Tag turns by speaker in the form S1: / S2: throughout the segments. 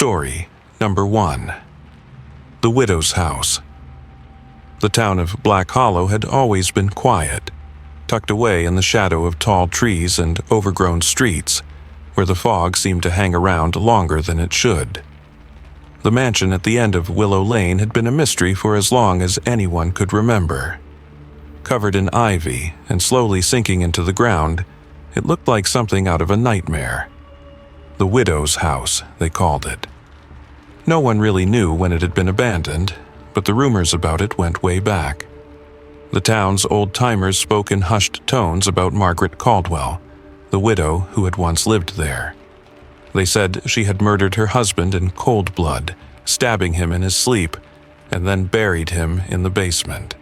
S1: Story number 1. The Widow's House. The town of Black Hollow had always been quiet, tucked away in the shadow of tall trees and overgrown streets, where the fog seemed to hang around longer than it should. The mansion at the end of Willow Lane had been a mystery for as long as anyone could remember. Covered in ivy and slowly sinking into the ground, it looked like something out of a nightmare. The Widow's House, they called it. No one really knew when it had been abandoned, but the rumors about it went way back. The town's old-timers spoke in hushed tones about Margaret Caldwell, the widow who had once lived there. They said she had murdered her husband in cold blood, stabbing him in his sleep, and then buried him in the basement.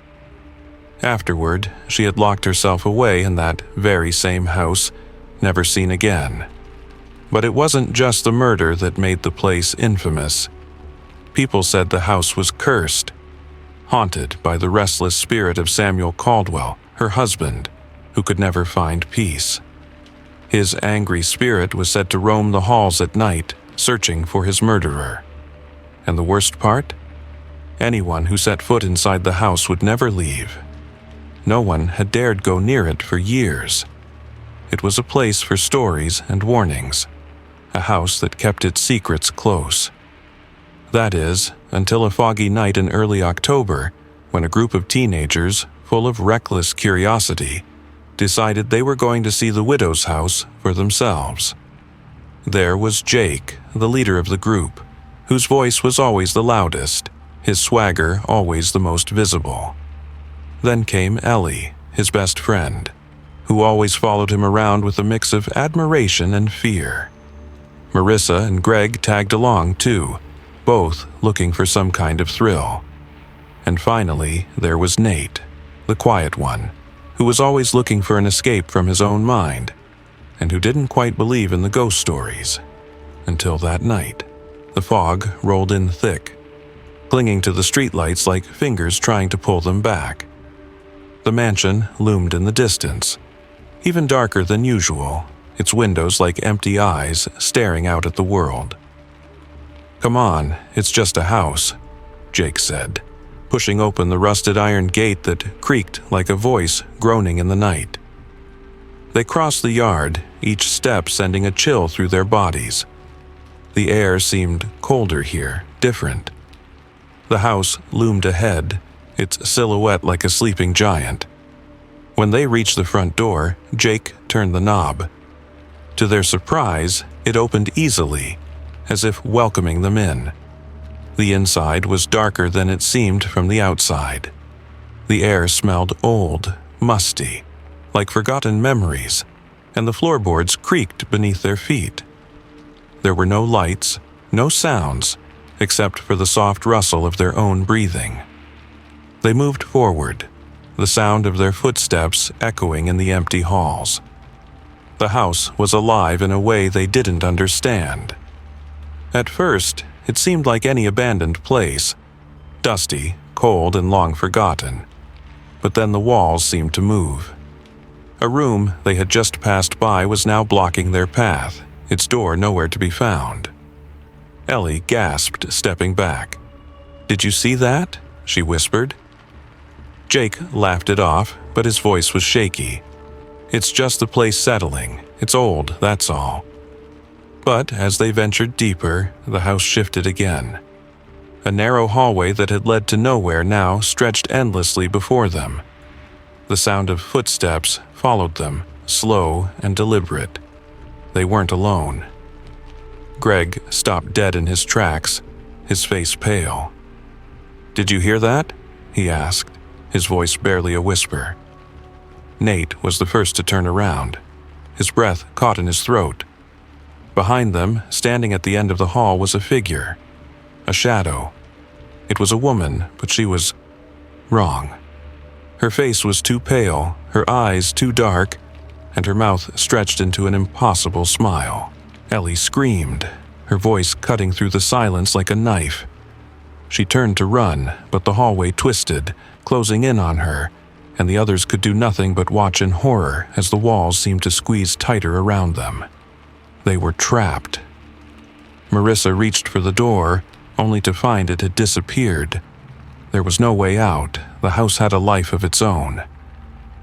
S1: Afterward, she had locked herself away in that very same house, never seen again. But it wasn't just the murder that made the place infamous. People said the house was cursed, haunted by the restless spirit of Samuel Caldwell, her husband, who could never find peace. His angry spirit was said to roam the halls at night, searching for his murderer. And the worst part? Anyone who set foot inside the house would never leave. No one had dared go near it for years. It was a place for stories and warnings, a house that kept its secrets close. That is, until a foggy night in early October, when a group of teenagers, full of reckless curiosity, decided they were going to see the widow's house for themselves. There was Jake, the leader of the group, whose voice was always the loudest, his swagger always the most visible. Then came Ellie, his best friend, who always followed him around with a mix of admiration and fear. Marissa and Greg tagged along too, both looking for some kind of thrill. And finally, there was Nate, the quiet one, who was always looking for an escape from his own mind, and who didn't quite believe in the ghost stories. Until that night, the fog rolled in thick, clinging to the streetlights like fingers trying to pull them back. The mansion loomed in the distance, even darker than usual, its windows like empty eyes staring out at the world. "Come on, it's just a house," Jake said, pushing open the rusted iron gate that creaked like a voice groaning in the night. They crossed the yard, each step sending a chill through their bodies. The air seemed colder here, different. The house loomed ahead, its silhouette like a sleeping giant. When they reached the front door, Jake turned the knob. To their surprise, it opened easily, as if welcoming them in. The inside was darker than it seemed from the outside. The air smelled old, musty, like forgotten memories, and the floorboards creaked beneath their feet. There were no lights, no sounds, except for the soft rustle of their own breathing. They moved forward, the sound of their footsteps echoing in the empty halls. The house was alive in a way they didn't understand. At first, it seemed like any abandoned place, dusty, cold, and long forgotten. But then the walls seemed to move. A room they had just passed by was now blocking their path, its door nowhere to be found. Ellie gasped, stepping back. "Did you see that?" she whispered. Jake laughed it off, but his voice was shaky. "It's just the place settling. It's old, that's all." But as they ventured deeper, the house shifted again. A narrow hallway that had led to nowhere now stretched endlessly before them. The sound of footsteps followed them, slow and deliberate. They weren't alone. Greg stopped dead in his tracks, his face pale. "Did you hear that?" he asked, his voice barely a whisper. Nate was the first to turn around, his breath caught in his throat. Behind them, standing at the end of the hall, was a figure, a shadow. It was a woman, but she was wrong. Her face was too pale, her eyes too dark, and her mouth stretched into an impossible smile. Ellie screamed, her voice cutting through the silence like a knife. She turned to run, but the hallway twisted, closing in on her, and the others could do nothing but watch in horror as the walls seemed to squeeze tighter around them. They were trapped. Marissa reached for the door, only to find it had disappeared. There was no way out. The house had a life of its own.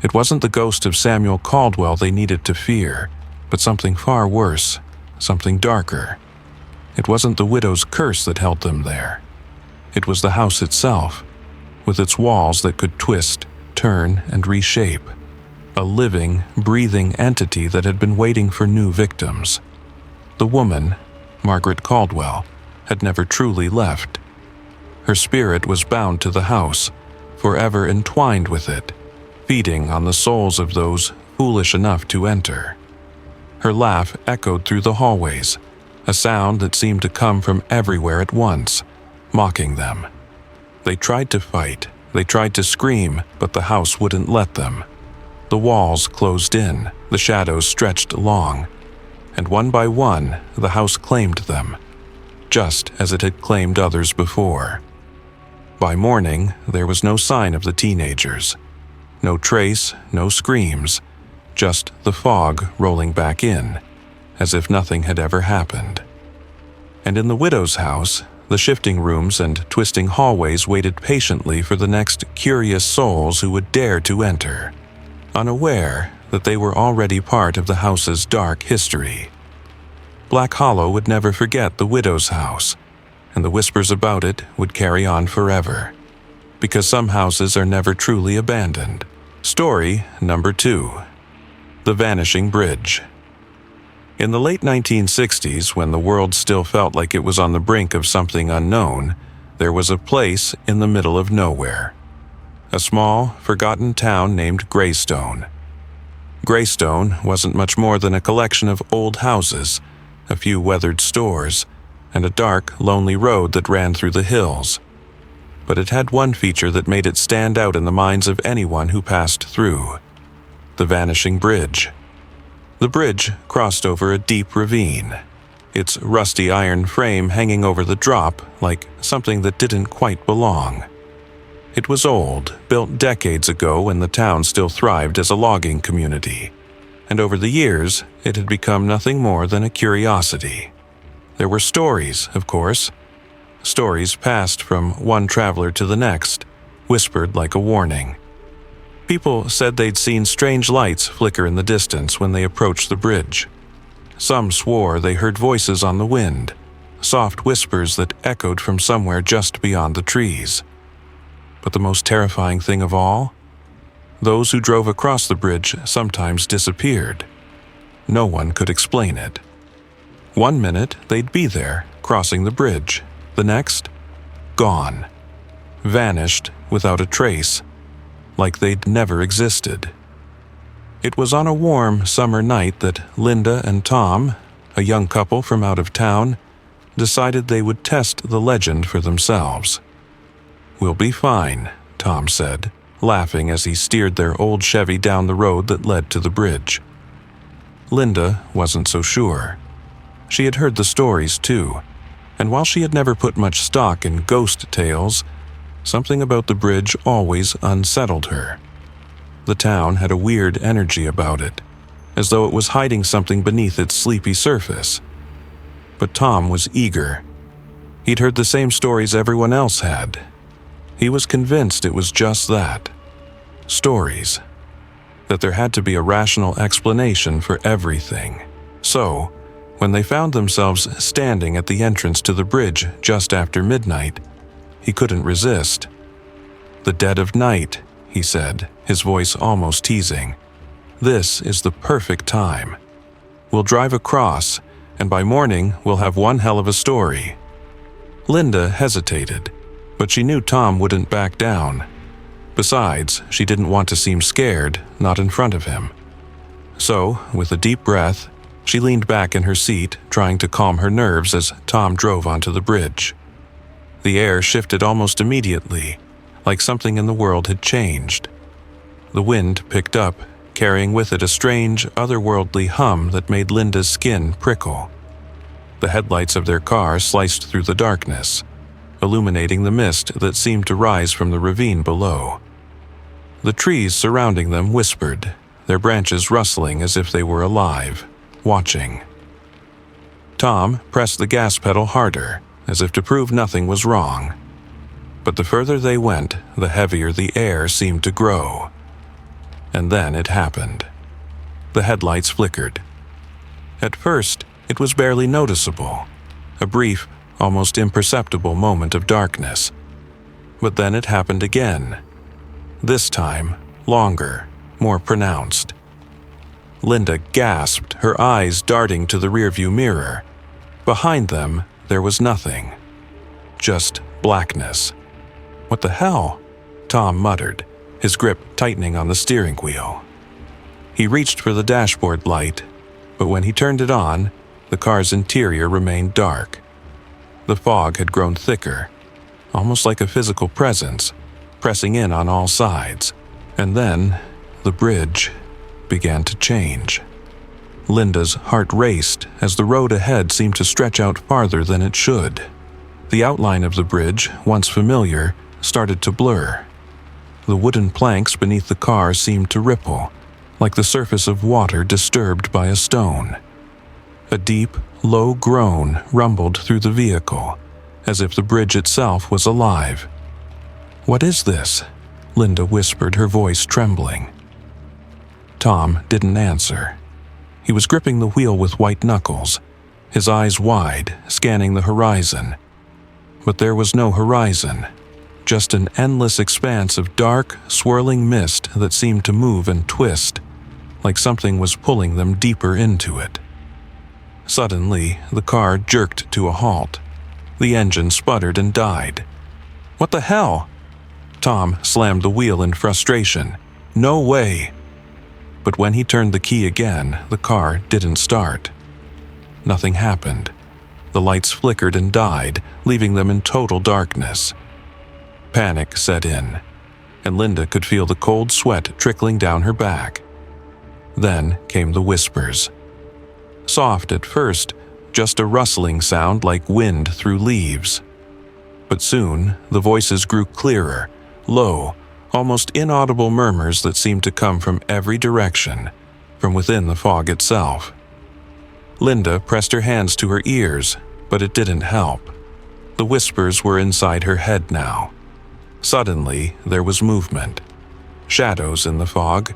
S1: It wasn't the ghost of Samuel Caldwell they needed to fear, but something far worse, something darker. It wasn't the widow's curse that held them there. It was the house itself, with its walls that could twist, turn, and reshape. A living, breathing entity that had been waiting for new victims. The woman, Margaret Caldwell, had never truly left. Her spirit was bound to the house, forever entwined with it, feeding on the souls of those foolish enough to enter. Her laugh echoed through the hallways, a sound that seemed to come from everywhere at once, mocking them. They tried to fight, they tried to scream, but the house wouldn't let them. The walls closed in, the shadows stretched long, and one by one the house claimed them, just as it had claimed others before. By morning, there was no sign of the teenagers. No trace, no screams, just the fog rolling back in, as if nothing had ever happened. And in the widow's house, the shifting rooms and twisting hallways waited patiently for the next curious souls who would dare to enter, unaware that they were already part of the house's dark history. Black Hollow would never forget the widow's house, and the whispers about it would carry on forever, because some houses are never truly abandoned. Story number 2. The Vanishing Bridge. In the late 1960s, when the world still felt like it was on the brink of something unknown, there was a place in the middle of nowhere. A small, forgotten town named Greystone. Greystone wasn't much more than a collection of old houses, a few weathered stores, and a dark, lonely road that ran through the hills. But it had one feature that made it stand out in the minds of anyone who passed through: the Vanishing Bridge. The bridge crossed over a deep ravine, its rusty iron frame hanging over the drop like something that didn't quite belong. It was old, built decades ago when the town still thrived as a logging community, and over the years it had become nothing more than a curiosity. There were stories, of course. Stories passed from one traveler to the next, whispered like a warning. People said they'd seen strange lights flicker in the distance when they approached the bridge. Some swore they heard voices on the wind, soft whispers that echoed from somewhere just beyond the trees. But the most terrifying thing of all? Those who drove across the bridge sometimes disappeared. No one could explain it. One minute they'd be there, crossing the bridge. The next, gone. Vanished without a trace, like they'd never existed. It was on a warm summer night that Linda and Tom, a young couple from out of town, decided they would test the legend for themselves. "We'll be fine," Tom said, laughing as he steered their old Chevy down the road that led to the bridge. Linda wasn't so sure. She had heard the stories too, and while she had never put much stock in ghost tales, something about the bridge always unsettled her. The town had a weird energy about it, as though it was hiding something beneath its sleepy surface. But Tom was eager. He'd heard the same stories everyone else had. He was convinced it was just that. Stories. That there had to be a rational explanation for everything. So, when they found themselves standing at the entrance to the bridge just after midnight, he couldn't resist. "The dead of night," he said, his voice almost teasing. "This is the perfect time. We'll drive across, and by morning we'll have one hell of a story." Linda hesitated, but she knew Tom wouldn't back down. Besides, she didn't want to seem scared, not in front of him. So, with a deep breath, she leaned back in her seat, trying to calm her nerves as Tom drove onto the bridge. The air shifted almost immediately, like something in the world had changed. The wind picked up, carrying with it a strange, otherworldly hum that made Linda's skin prickle. The headlights of their car sliced through the darkness, illuminating the mist that seemed to rise from the ravine below. The trees surrounding them whispered, their branches rustling as if they were alive, watching. Tom pressed the gas pedal harder, as if to prove nothing was wrong. But the further they went, the heavier the air seemed to grow. And then it happened. The headlights flickered. At first, it was barely noticeable, a brief, almost imperceptible moment of darkness. But then it happened again. This time, longer, more pronounced. Linda gasped, her eyes darting to the rearview mirror. Behind them, there was nothing. Just blackness. "What the hell?" Tom muttered, his grip tightening on the steering wheel. He reached for the dashboard light, but when he turned it on, the car's interior remained dark. The fog had grown thicker, almost like a physical presence, pressing in on all sides. And then, the bridge began to change. Linda's heart raced as the road ahead seemed to stretch out farther than it should. The outline of the bridge, once familiar, started to blur. The wooden planks beneath the car seemed to ripple, like the surface of water disturbed by a stone. A deep, low groan rumbled through the vehicle, as if the bridge itself was alive. "What is this?" Linda whispered, her voice trembling. Tom didn't answer. He was gripping the wheel with white knuckles, his eyes wide, scanning the horizon. But there was no horizon, just an endless expanse of dark, swirling mist that seemed to move and twist, like something was pulling them deeper into it. Suddenly, the car jerked to a halt. The engine sputtered and died. "What the hell?" Tom slammed the wheel in frustration. "No way!" But when he turned the key again, the car didn't start. Nothing happened. The lights flickered and died, leaving them in total darkness. Panic set in, and Linda could feel the cold sweat trickling down her back. Then came the whispers. Soft at first, just a rustling sound like wind through leaves. But soon, the voices grew clearer, low, almost inaudible murmurs that seemed to come from every direction, from within the fog itself. Linda pressed her hands to her ears, but it didn't help. The whispers were inside her head now. Suddenly, there was movement. Shadows in the fog,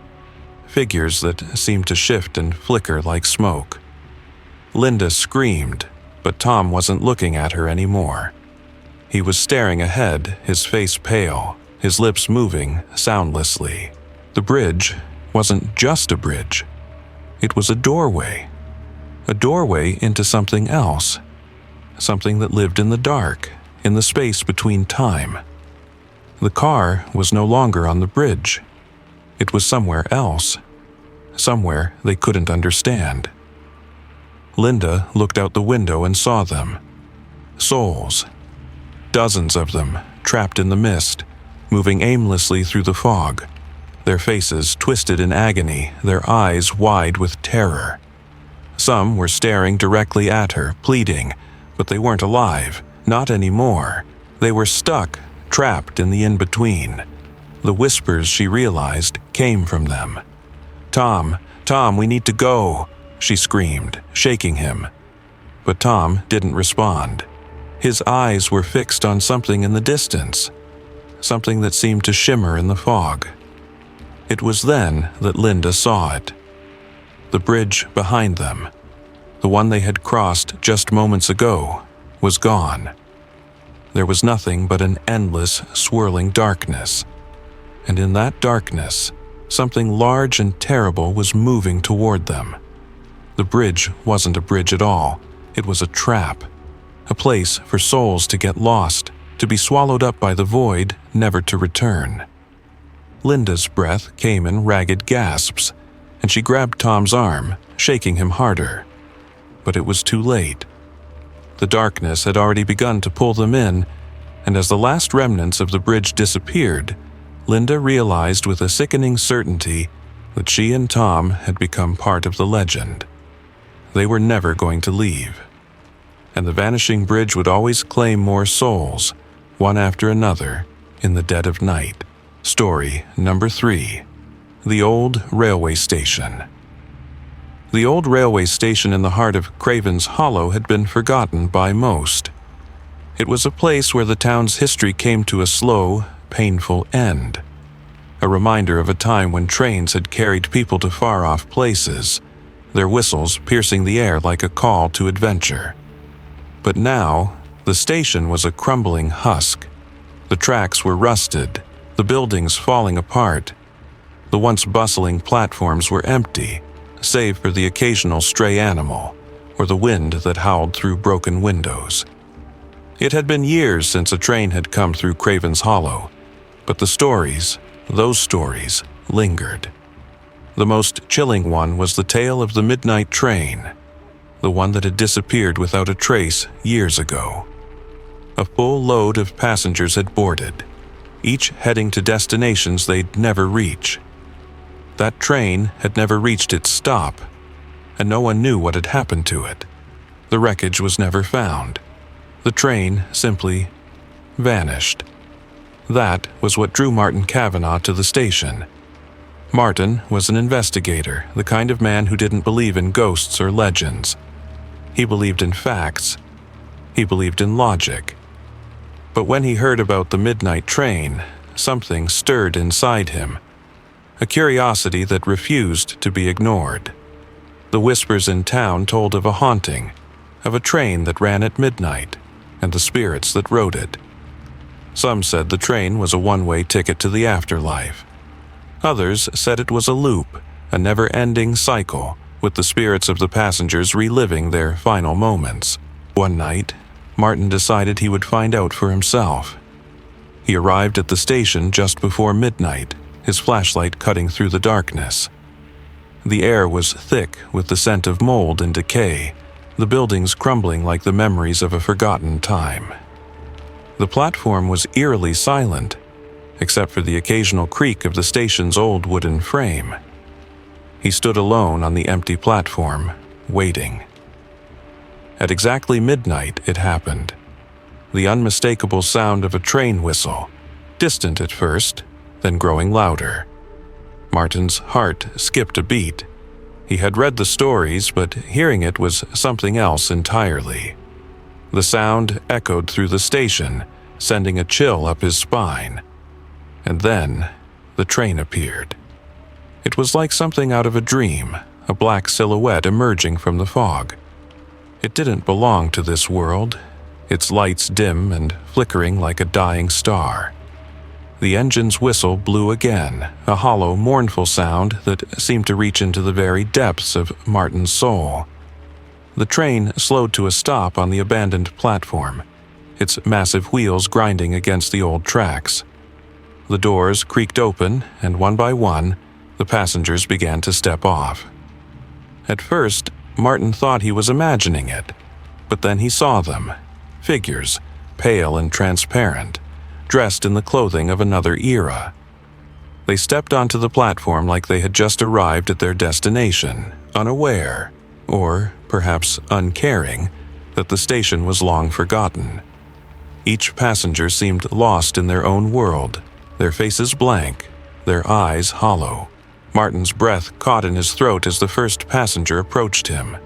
S1: figures that seemed to shift and flicker like smoke. Linda screamed, but Tom wasn't looking at her anymore. He was staring ahead, his face pale, his lips moving soundlessly. The bridge wasn't just a bridge. It was a doorway into something else, something that lived in the dark, in the space between time. The car was no longer on the bridge. It was somewhere else, somewhere they couldn't understand. Linda looked out the window and saw them. Souls. Dozens of them, trapped in the mist, moving aimlessly through the fog, their faces twisted in agony, their eyes wide with terror. Some were staring directly at her, pleading, but they weren't alive, not anymore. They were stuck, trapped in the in-between. The whispers, she realized, came from them. Tom, we need to go," she screamed, shaking him. But Tom didn't respond. His eyes were fixed on something in the distance, something that seemed to shimmer in the fog. It was then that Linda saw it. The bridge behind them, the one they had crossed just moments ago, was gone. There was nothing but an endless, swirling darkness. And in that darkness, something large and terrible was moving toward them. The bridge wasn't a bridge at all. It was a trap, a place for souls to get lost, to be swallowed up by the void, never to return. Linda's breath came in ragged gasps, and she grabbed Tom's arm, shaking him harder. But it was too late. The darkness had already begun to pull them in, and as the last remnants of the bridge disappeared, Linda realized with a sickening certainty that she and Tom had become part of the legend. They were never going to leave. And the vanishing bridge would always claim more souls, one after another, in the dead of night. Story number 3. The Old Railway Station. The old railway station in the heart of Craven's Hollow had been forgotten by most. It was a place where the town's history came to a slow, painful end. A reminder of a time when trains had carried people to far-off places, their whistles piercing the air like a call to adventure. But now, the station was a crumbling husk. The tracks were rusted, the buildings falling apart. The once bustling platforms were empty, save for the occasional stray animal or the wind that howled through broken windows. It had been years since a train had come through Craven's Hollow, but the stories, those stories, lingered. The most chilling one was the tale of the midnight train, the one that had disappeared without a trace years ago. A full load of passengers had boarded, each heading to destinations they'd never reach. That train had never reached its stop, and no one knew what had happened to it. The wreckage was never found. The train simply vanished. That was what drew Martin Cavanaugh to the station. Martin was an investigator, the kind of man who didn't believe in ghosts or legends. He believed in facts. He believed in logic. But when he heard about the midnight train, something stirred inside him. A curiosity that refused to be ignored. The whispers in town told of a haunting, of a train that ran at midnight, and the spirits that rode it. Some said the train was a one-way ticket to the afterlife. Others said it was a loop, a never-ending cycle, with the spirits of the passengers reliving their final moments. One night, Martin decided he would find out for himself. He arrived at the station just before midnight, his flashlight cutting through the darkness. The air was thick with the scent of mold and decay, the buildings crumbling like the memories of a forgotten time. The platform was eerily silent, except for the occasional creak of the station's old wooden frame. He stood alone on the empty platform, waiting. At exactly midnight, it happened. The unmistakable sound of a train whistle, distant at first, then growing louder. Martin's heart skipped a beat. He had read the stories, but hearing it was something else entirely. The sound echoed through the station, sending a chill up his spine. And then, the train appeared. It was like something out of a dream, a black silhouette emerging from the fog. It didn't belong to this world, its lights dim and flickering like a dying star. The engine's whistle blew again, a hollow, mournful sound that seemed to reach into the very depths of Martin's soul. The train slowed to a stop on the abandoned platform, its massive wheels grinding against the old tracks. The doors creaked open, and one by one, the passengers began to step off. At first, Martin thought he was imagining it, but then he saw them, figures, pale and transparent, dressed in the clothing of another era. They stepped onto the platform like they had just arrived at their destination, unaware, or perhaps uncaring, that the station was long forgotten. Each passenger seemed lost in their own world, their faces blank, their eyes hollow. Martin's breath caught in his throat as the first passenger approached him.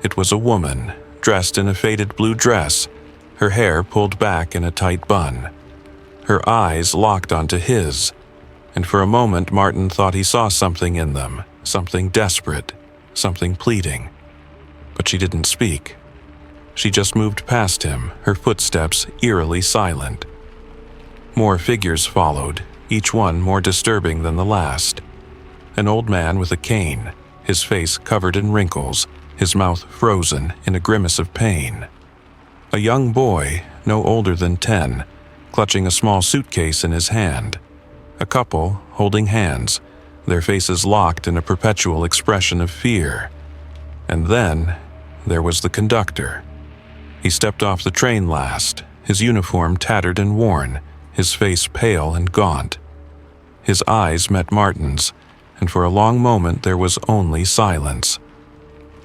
S1: It was a woman, dressed in a faded blue dress, her hair pulled back in a tight bun. Her eyes locked onto his, and for a moment Martin thought he saw something in them, something desperate, something pleading. But she didn't speak. She just moved past him, her footsteps eerily silent. More figures followed, each one more disturbing than the last. An old man with a cane, his face covered in wrinkles, his mouth frozen in a grimace of pain. A young boy, no older than 10, clutching a small suitcase in his hand. A couple holding hands, their faces locked in a perpetual expression of fear. And then there was the conductor. He stepped off the train last, his uniform tattered and worn, his face pale and gaunt. His eyes met Martin's, and for a long moment there was only silence.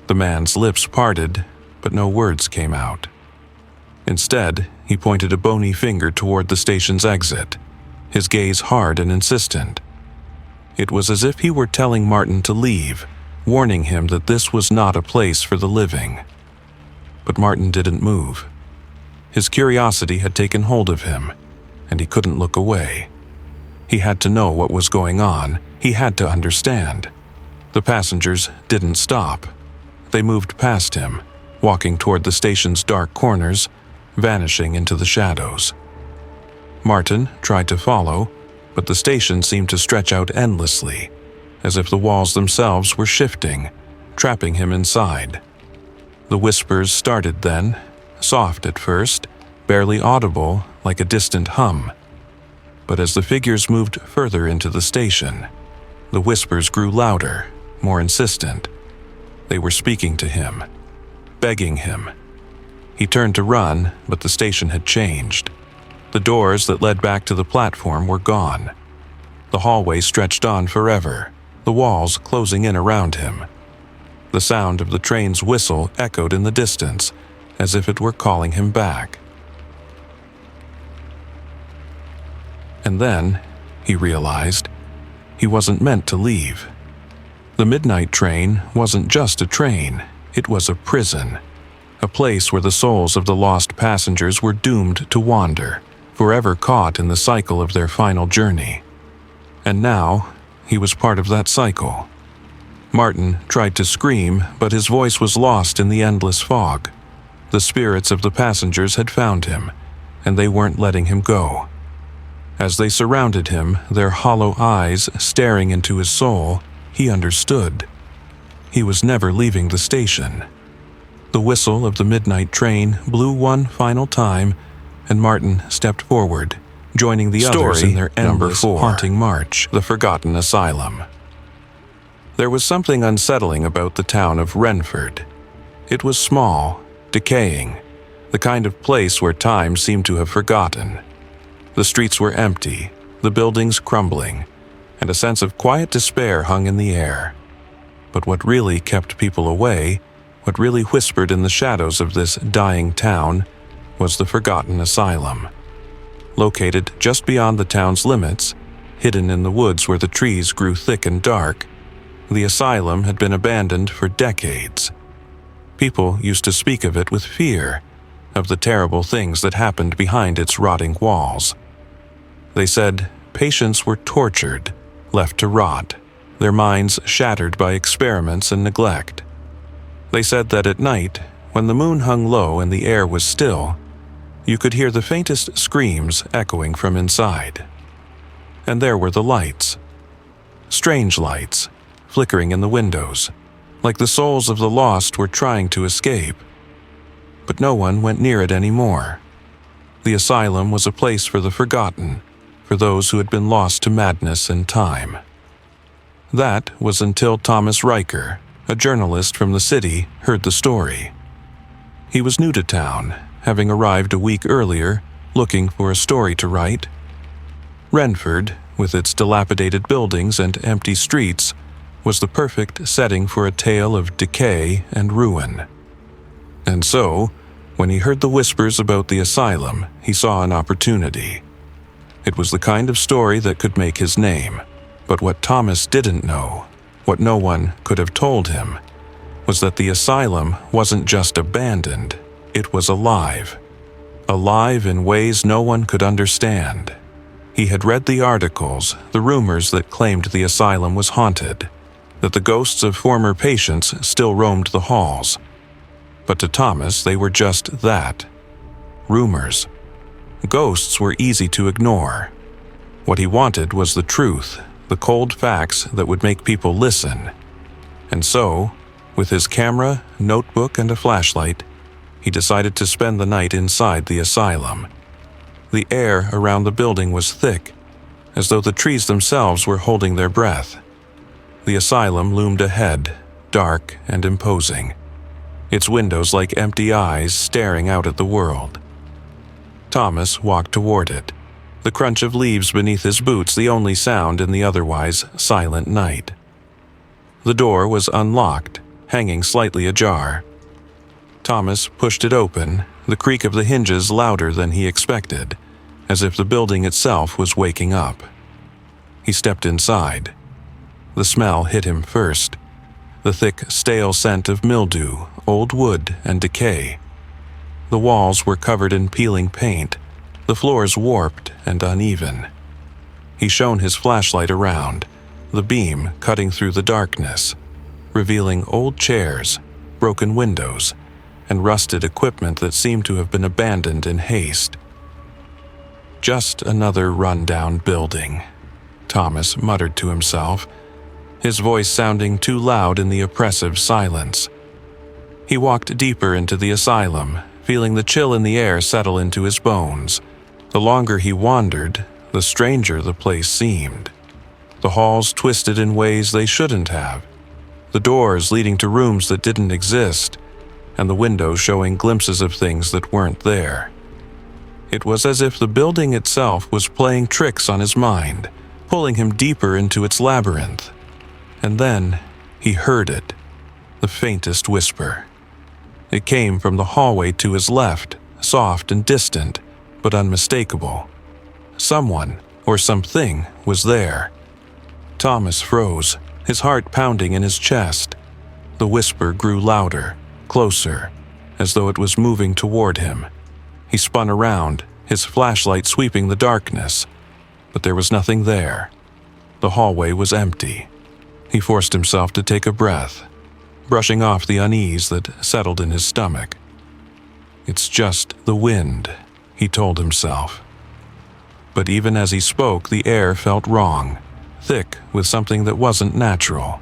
S1: The man's lips parted, but no words came out. Instead, he pointed a bony finger toward the station's exit, his gaze hard and insistent. It was as if he were telling Martin to leave, warning him that this was not a place for the living. But Martin didn't move. His curiosity had taken hold of him, and he couldn't look away. He had to know what was going on. He had to understand. The passengers didn't stop. They moved past him, walking toward the station's dark corners, vanishing into the shadows. Martin tried to follow, but the station seemed to stretch out endlessly, as if the walls themselves were shifting, trapping him inside. The whispers started then, soft at first, barely audible like a distant hum. But as the figures moved further into the station, the whispers grew louder, more insistent. They were speaking to him, begging him. He turned to run, but the station had changed. The doors that led back to the platform were gone. The hallway stretched on forever, the walls closing in around him. The sound of the train's whistle echoed in the distance, as if it were calling him back. And then, he realized, he wasn't meant to leave. The midnight train wasn't just a train, it was a prison. A place where the souls of the lost passengers were doomed to wander, forever caught in the cycle of their final journey. And now, he was part of that cycle. Martin tried to scream, but his voice was lost in the endless fog. The spirits of the passengers had found him, and they weren't letting him go. As they surrounded him, their hollow eyes staring into his soul, he understood. He was never leaving the station. The whistle of the midnight train blew one final time, and Martin stepped forward, joining the others in their endless haunting march, the Forgotten Asylum. There was something unsettling about the town of Renford. It was small, decaying, the kind of place where time seemed to have forgotten. The streets were empty, the buildings crumbling, and a sense of quiet despair hung in the air. But what really kept people away, what really whispered in the shadows of this dying town, was the Forgotten Asylum. Located just beyond the town's limits, hidden in the woods where the trees grew thick and dark, the asylum had been abandoned for decades. People used to speak of it with fear, of the terrible things that happened behind its rotting walls. They said patients were tortured, left to rot, their minds shattered by experiments and neglect. They said that at night, when the moon hung low and the air was still, you could hear the faintest screams echoing from inside. And there were the lights. Strange lights, flickering in the windows, like the souls of the lost were trying to escape. But no one went near it anymore. The asylum was a place for the forgotten, for those who had been lost to madness and time. That was until Thomas Riker, a journalist from the city, heard the story. He was new to town, having arrived a week earlier, looking for a story to write. Renford, with its dilapidated buildings and empty streets, was the perfect setting for a tale of decay and ruin. And so, when he heard the whispers about the asylum, he saw an opportunity. It was the kind of story that could make his name. But what Thomas didn't know, what no one could have told him, was that the asylum wasn't just abandoned, it was alive. Alive in ways no one could understand. He had read the articles, the rumors that claimed the asylum was haunted, that the ghosts of former patients still roamed the halls. But to Thomas, they were just that. Rumors. Ghosts were easy to ignore. What he wanted was the truth, the cold facts that would make people listen. And so, with his camera, notebook, and a flashlight, he decided to spend the night inside the asylum. The air around the building was thick, as though the trees themselves were holding their breath. The asylum loomed ahead, dark and imposing, its windows like empty eyes staring out at the world. Thomas walked toward it, the crunch of leaves beneath his boots the only sound in the otherwise silent night. The door was unlocked, hanging slightly ajar. Thomas pushed it open, the creak of the hinges louder than he expected, as if the building itself was waking up. He stepped inside. The smell hit him first. the thick, stale scent of mildew, old wood, and decay. The walls were covered in peeling paint, the floors warped and uneven. He shone his flashlight around, the beam cutting through the darkness, revealing old chairs, broken windows, and rusted equipment that seemed to have been abandoned in haste. Just another run-down building, Thomas muttered to himself, his voice sounding too loud in the oppressive silence. He walked deeper into the asylum, feeling the chill in the air settle into his bones. The longer he wandered, the stranger the place seemed. The halls twisted in ways they shouldn't have, the doors leading to rooms that didn't exist, and the windows showing glimpses of things that weren't there. It was as if the building itself was playing tricks on his mind, pulling him deeper into its labyrinth. And then he heard it, the faintest whisper. It came from the hallway to his left, soft and distant, but unmistakable. Someone, or something, was there. Thomas froze, his heart pounding in his chest. The whisper grew louder, closer, as though it was moving toward him. He spun around, his flashlight sweeping the darkness, but there was nothing there. The hallway was empty. He forced himself to take a breath, brushing off the unease that settled in his stomach. "It's just the wind," he told himself. But even as he spoke, the air felt wrong, thick with something that wasn't natural.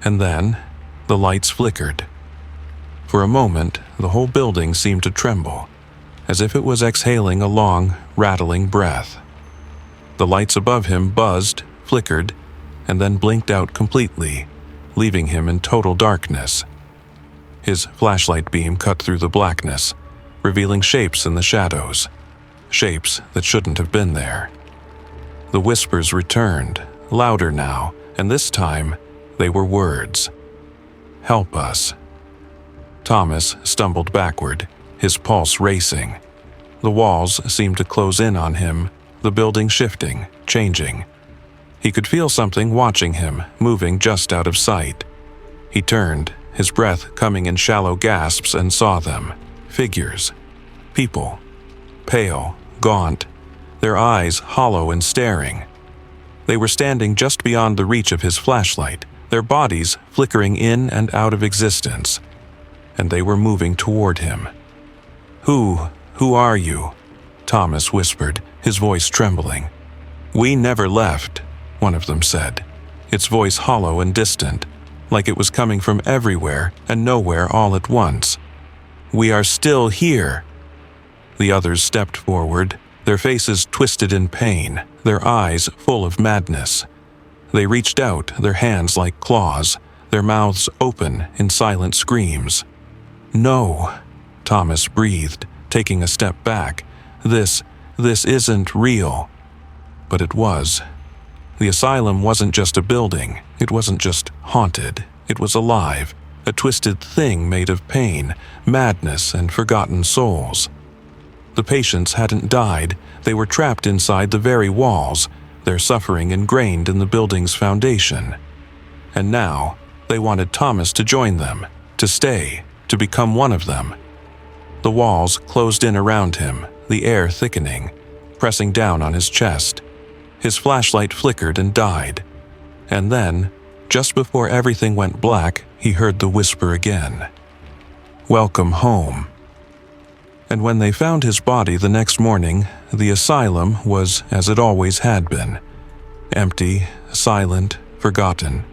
S1: And then, the lights flickered. For a moment, the whole building seemed to tremble, as if it was exhaling a long, rattling breath. The lights above him buzzed, flickered, and then blinked out completely, leaving him in total darkness. His flashlight beam cut through the blackness, revealing shapes in the shadows, shapes that shouldn't have been there. The whispers returned, louder now, and this time they were words. "Help us." Thomas stumbled backward, his pulse racing. The walls seemed to close in on him, the building shifting, changing. He could feel something watching him, moving just out of sight. He turned, his breath coming in shallow gasps, and saw them. Figures. People. Pale, gaunt, their eyes hollow and staring. They were standing just beyond the reach of his flashlight, their bodies flickering in and out of existence. And they were moving toward him. Who are you?" Thomas whispered, his voice trembling. "We never left," one of them said, its voice hollow and distant, like it was coming from everywhere and nowhere all at once. "We are still here." The others stepped forward, their faces twisted in pain, their eyes full of madness. They reached out, their hands like claws, their mouths open in silent screams. "No," Thomas breathed, taking a step back. This isn't real." But it was. The asylum wasn't just a building, it wasn't just haunted, it was alive, a twisted thing made of pain, madness, and forgotten souls. The patients hadn't died, they were trapped inside the very walls, their suffering ingrained in the building's foundation. And now, they wanted Thomas to join them, to stay, to become one of them. The walls closed in around him, the air thickening, pressing down on his chest. His flashlight flickered and died. And then, just before everything went black, he heard the whisper again. "Welcome home." And when they found his body the next morning, the asylum was as it always had been. Empty, silent, forgotten.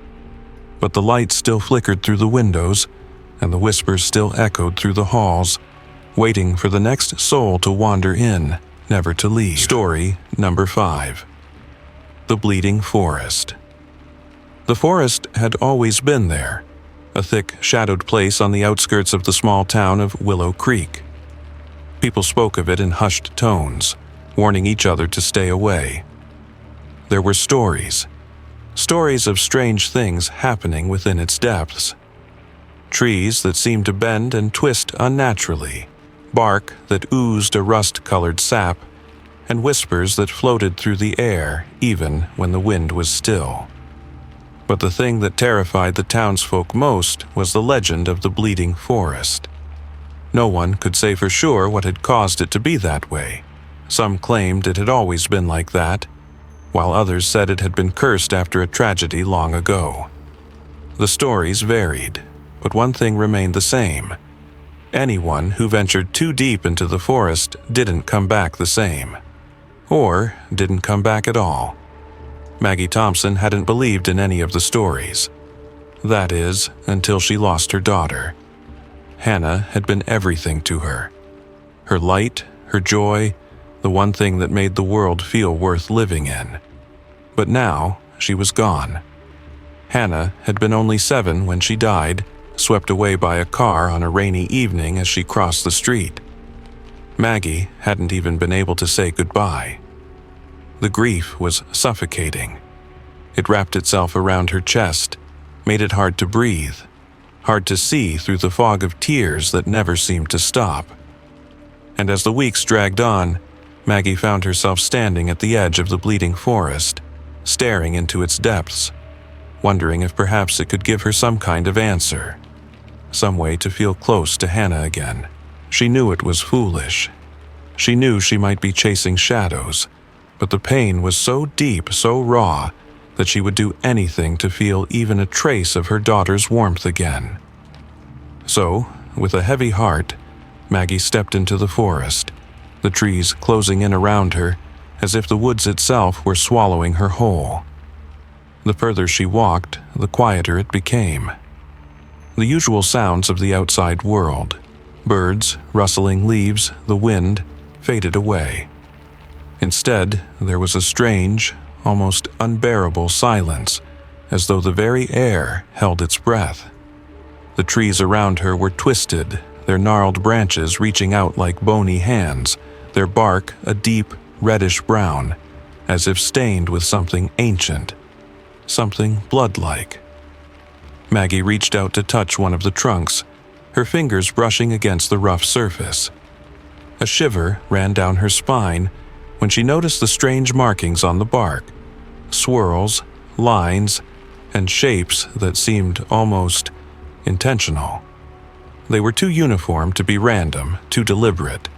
S1: But the lights still flickered through the windows, and the whispers still echoed through the halls, waiting for the next soul to wander in, never to leave. Story number 5. The Bleeding Forest. The forest had always been there, a thick, shadowed place on the outskirts of the small town of Willow Creek. People spoke of it in hushed tones, warning each other to stay away. There were stories of strange things happening within its depths. Trees that seemed to bend and twist unnaturally, bark that oozed a rust-colored sap, and whispers that floated through the air even when the wind was still. But the thing that terrified the townsfolk most was the legend of the bleeding forest. No one could say for sure what had caused it to be that way. Some claimed it had always been like that, while others said it had been cursed after a tragedy long ago. The stories varied, but one thing remained the same. Anyone who ventured too deep into the forest didn't come back the same. Or didn't come back at all. Maggie Thompson hadn't believed in any of the stories. That is, until she lost her daughter. Hannah had been everything to her. Her light, her joy, the one thing that made the world feel worth living in. But now, she was gone. Hannah had been only 7 when she died, swept away by a car on a rainy evening as she crossed the street. Maggie hadn't even been able to say goodbye. The grief was suffocating. It wrapped itself around her chest, made it hard to breathe, hard to see through the fog of tears that never seemed to stop. And as the weeks dragged on, Maggie found herself standing at the edge of the bleeding forest, staring into its depths, wondering if perhaps it could give her some kind of answer, some way to feel close to Hannah again. She knew it was foolish. She knew she might be chasing shadows, but the pain was so deep, so raw, that she would do anything to feel even a trace of her daughter's warmth again. So, with a heavy heart, Maggie stepped into the forest, the trees closing in around her, as if the woods itself were swallowing her whole. The further she walked, the quieter it became. The usual sounds of the outside world, birds, rustling leaves, the wind, faded away. Instead, there was a strange, almost unbearable silence, as though the very air held its breath. The trees around her were twisted, their gnarled branches reaching out like bony hands, their bark a deep, reddish-brown, as if stained with something ancient, something blood-like. Maggie reached out to touch one of the trunks, her fingers brushing against the rough surface. A shiver ran down her spine when she noticed the strange markings on the bark, swirls, lines, and shapes that seemed almost intentional. They were too uniform to be random, too deliberate.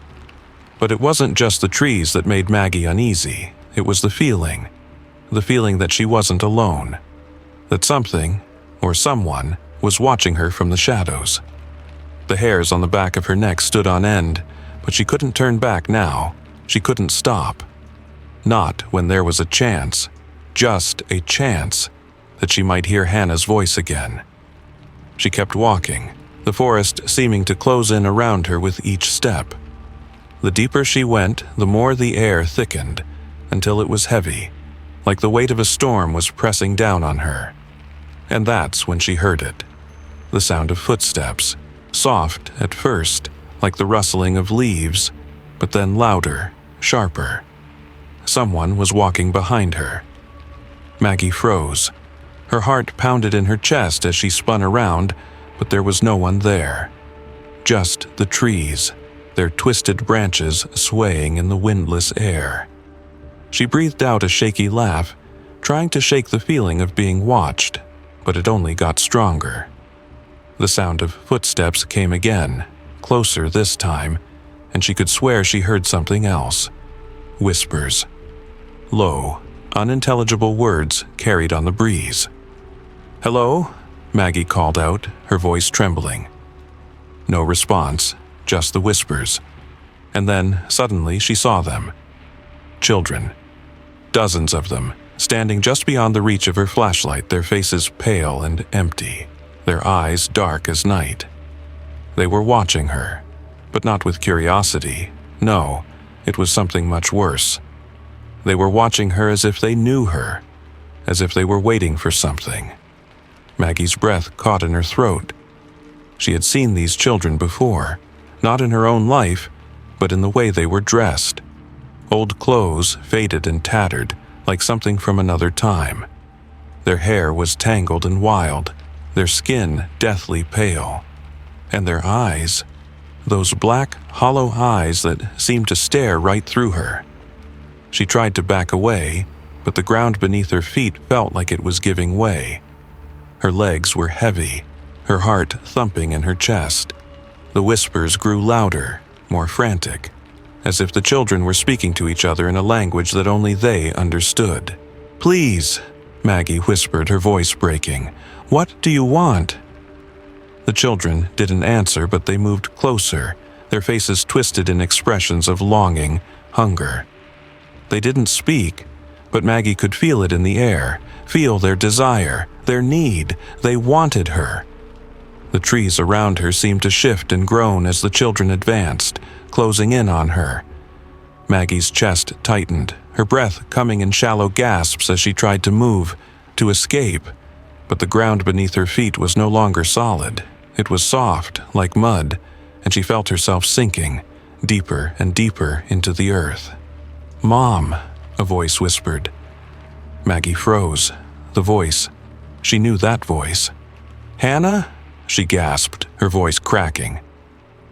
S1: But it wasn't just the trees that made Maggie uneasy, it was the feeling that she wasn't alone, that something, or someone, was watching her from the shadows. The hairs on the back of her neck stood on end, but she couldn't turn back now. She couldn't stop. Not when there was a chance, just a chance, that she might hear Hannah's voice again. She kept walking, the forest seeming to close in around her with each step. The deeper she went, the more the air thickened, until it was heavy, like the weight of a storm was pressing down on her. And that's when she heard it. The sound of footsteps, soft at first, like the rustling of leaves, but then louder, sharper. Someone was walking behind her. Maggie froze. Her heart pounded in her chest as she spun around, but there was no one there. Just the trees, their twisted branches swaying in the windless air. She breathed out a shaky laugh, trying to shake the feeling of being watched, but it only got stronger. The sound of footsteps came again, closer this time, and she could swear she heard something else. Whispers. Low, unintelligible words carried on the breeze. "Hello?" Maggie called out, her voice trembling. No response, just the whispers. And then, suddenly, she saw them. Children. Dozens of them, standing just beyond the reach of her flashlight, their faces pale and empty, their eyes dark as night. They were watching her, but not with curiosity. No, it was something much worse. They were watching her as if they knew her, as if they were waiting for something. Maggie's breath caught in her throat. She had seen these children before, not in her own life, but in the way they were dressed. Old clothes, faded and tattered, like something from another time. Their hair was tangled and wild, their skin deathly pale. And their eyes, those black, hollow eyes that seemed to stare right through her. She tried to back away, but the ground beneath her feet felt like it was giving way, Her legs were heavy, her heart thumping in her chest. The whispers grew louder, more frantic, as if the children were speaking to each other in a language that only they understood. "Please," Maggie whispered, her voice breaking. "What do you want?" The children didn't answer, but they moved closer, their faces twisted in expressions of longing, hunger. They didn't speak, but Maggie could feel it in the air, feel their desire, their need. They wanted her. The trees around her seemed to shift and groan as the children advanced, closing in on her. Maggie's chest tightened, her breath coming in shallow gasps as she tried to move, to escape. But the ground beneath her feet was no longer solid. It was soft, like mud, and she felt herself sinking, deeper and deeper into the earth. "Mom," a voice whispered. Maggie froze. The voice. She knew that voice. "Hannah?" she gasped, her voice cracking.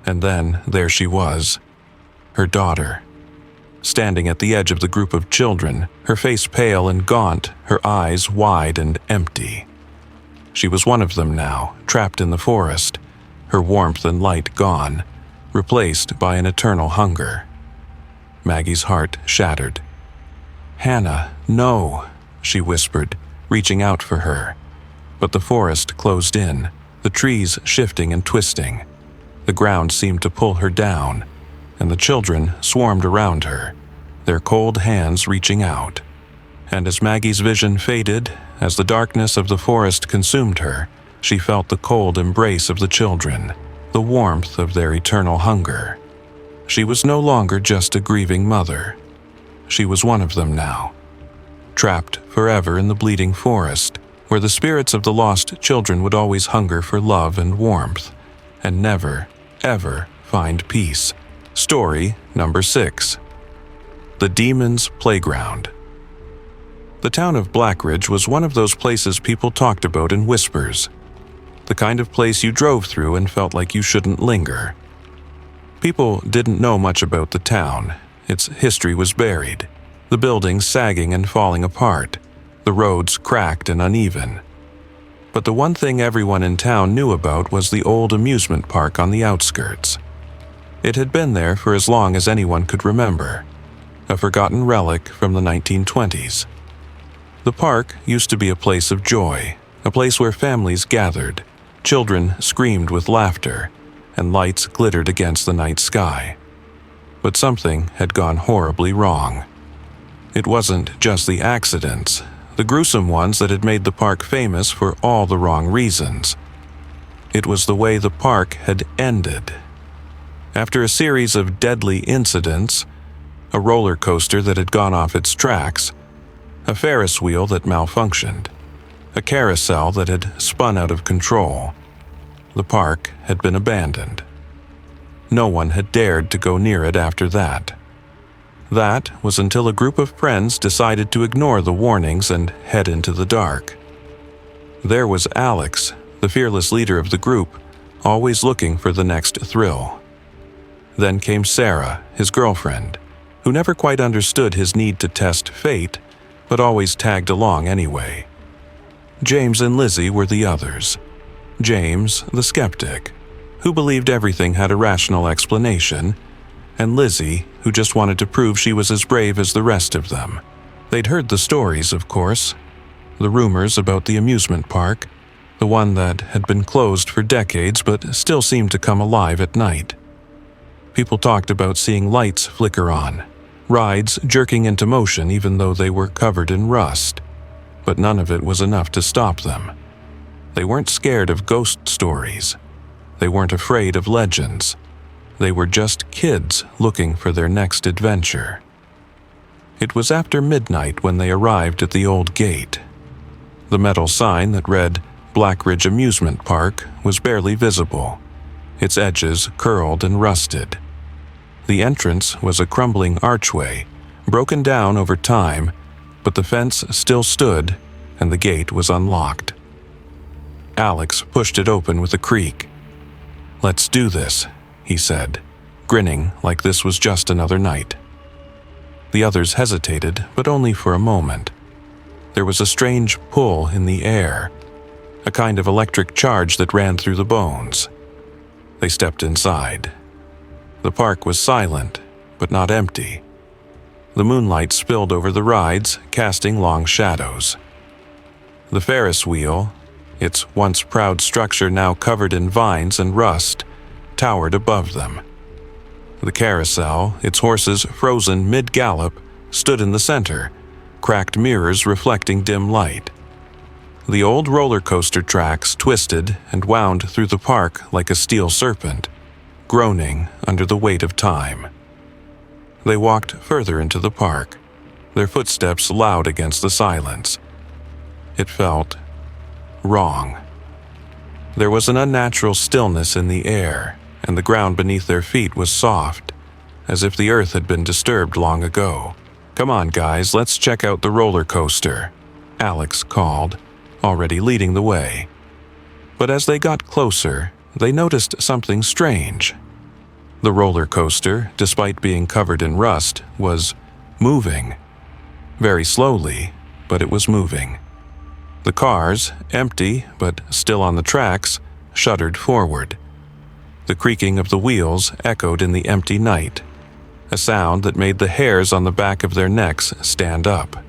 S1: And then there she was, her daughter, standing at the edge of the group of children, her face pale and gaunt, her eyes wide and empty. She was one of them now, trapped in the forest, her warmth and light gone, replaced by an eternal hunger. Maggie's heart shattered. "Hannah, no," she whispered, reaching out for her. But the forest closed in, the trees shifting and twisting. The ground seemed to pull her down, and the children swarmed around her, their cold hands reaching out. And as Maggie's vision faded, as the darkness of the forest consumed her, she felt the cold embrace of the children, the warmth of their eternal hunger. She was no longer just a grieving mother. She was one of them now, trapped forever in the bleeding forest, where the spirits of the lost children would always hunger for love and warmth, and never, ever find peace. Story number 6. The Demon's Playground. The town of Blackridge was one of those places people talked about in whispers. The kind of place you drove through and felt like you shouldn't linger. People didn't know much about the town. Its history was buried, the buildings sagging and falling apart, the roads cracked and uneven. But the one thing everyone in town knew about was the old amusement park on the outskirts. It had been there for as long as anyone could remember, a forgotten relic from the 1920s. The park used to be a place of joy, a place where families gathered, children screamed with laughter, and lights glittered against the night sky. But something had gone horribly wrong. It wasn't just the accidents, the gruesome ones that had made the park famous for all the wrong reasons. It was the way the park had ended. After a series of deadly incidents, a roller coaster that had gone off its tracks, a Ferris wheel that malfunctioned, a carousel that had spun out of control, the park had been abandoned. No one had dared to go near it after that. That was until a group of friends decided to ignore the warnings and head into the dark. There was Alex, the fearless leader of the group, always looking for the next thrill. Then came Sarah, his girlfriend, who never quite understood his need to test fate, but always tagged along anyway. James and Lizzie were the others. James, the skeptic, who believed everything had a rational explanation, and Lizzie, who just wanted to prove she was as brave as the rest of them. They'd heard the stories, of course, the rumors about the amusement park, the one that had been closed for decades but still seemed to come alive at night. People talked about seeing lights flicker on, rides jerking into motion even though they were covered in rust, but none of it was enough to stop them. They weren't scared of ghost stories. They weren't afraid of legends. They were just kids looking for their next adventure. It was after midnight when they arrived at the old gate. The metal sign that read Blackridge Amusement Park was barely visible, its edges curled and rusted. The entrance was a crumbling archway, broken down over time, but the fence still stood and the gate was unlocked. Alex pushed it open with a creak. "Let's do this," he said, grinning like this was just another night. The others hesitated, but only for a moment. There was a strange pull in the air. a kind of electric charge that ran through the bones. They stepped inside. The park was silent, but not empty. The moonlight spilled over the rides, casting long shadows. The Ferris wheel, its once proud structure now covered in vines and rust, towered above them. The carousel, its horses frozen mid-gallop, stood in the center, cracked mirrors reflecting dim light. The old roller coaster tracks twisted and wound through the park like a steel serpent, groaning under the weight of time. They walked further into the park, their footsteps loud against the silence. It felt wrong. There was an unnatural stillness in the air, and the ground beneath their feet was soft, as if the earth had been disturbed long ago. "Come on, guys, let's check out the roller coaster," Alex called, already leading the way. But as they got closer, they noticed something strange. The roller coaster, despite being covered in rust, was moving. Very slowly, but it was moving. The cars, empty but still on the tracks, shuddered forward. The creaking of the wheels echoed in the empty night, a sound that made the hairs on the back of their necks stand up.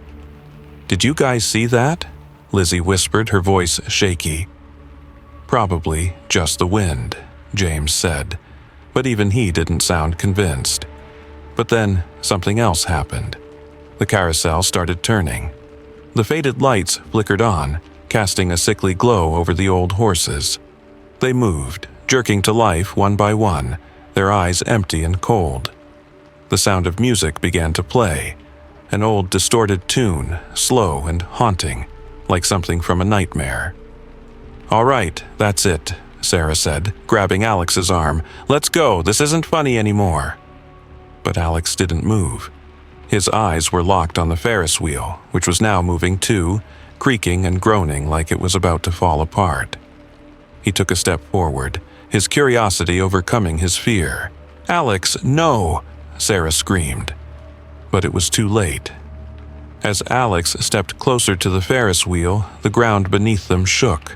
S1: "Did you guys see that?" Lizzie whispered, her voice shaky. "Probably just the wind," James said, but even he didn't sound convinced. But then something else happened. The carousel started turning. The faded lights flickered on, casting a sickly glow over the old horses. They moved, jerking to life one by one, their eyes empty and cold. The sound of music began to play, an old distorted tune, slow and haunting, like something from a nightmare. "All right, that's it," Sarah said, grabbing Alex's arm. "Let's go, this isn't funny anymore." But Alex didn't move. His eyes were locked on the Ferris wheel, which was now moving too, creaking and groaning like it was about to fall apart. He took a step forward, his curiosity overcoming his fear. "Alex, no!" Sarah screamed. But it was too late. As Alex stepped closer to the Ferris wheel, the ground beneath them shook.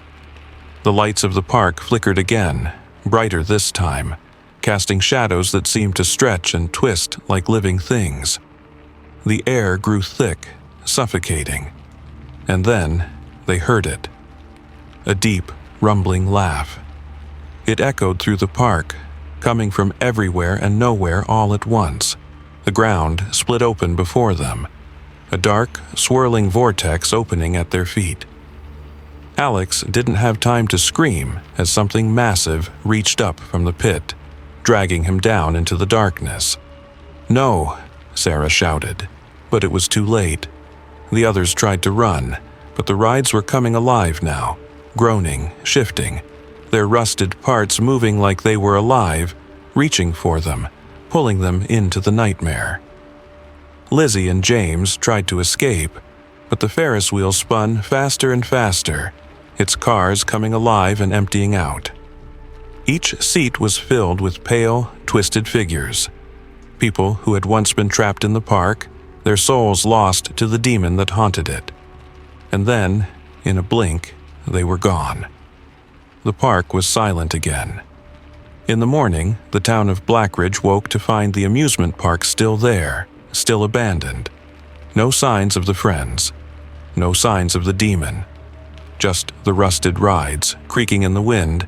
S1: The lights of the park flickered again, brighter this time, casting shadows that seemed to stretch and twist like living things. The air grew thick, suffocating. And then they heard it. A deep, rumbling laugh. It echoed through the park, coming from everywhere and nowhere all at once. The ground split open before them, a dark, swirling vortex opening at their feet. Alex didn't have time to scream as something massive reached up from the pit, dragging him down into the darkness. "No!" Sarah shouted, but it was too late. The others tried to run, but the rides were coming alive now, groaning, shifting, their rusted parts moving like they were alive, reaching for them, pulling them into the nightmare. Lizzie and James tried to escape, but the Ferris wheel spun faster and faster, its cars coming alive and emptying out. Each seat was filled with pale, twisted figures, people who had once been trapped in the park, their souls lost to the demon that haunted it. And then, in a blink, they were gone. The park was silent again. In the morning, the town of Blackridge woke to find the amusement park still there, still abandoned. No signs of the friends. No signs of the demon. Just the rusted rides, creaking in the wind,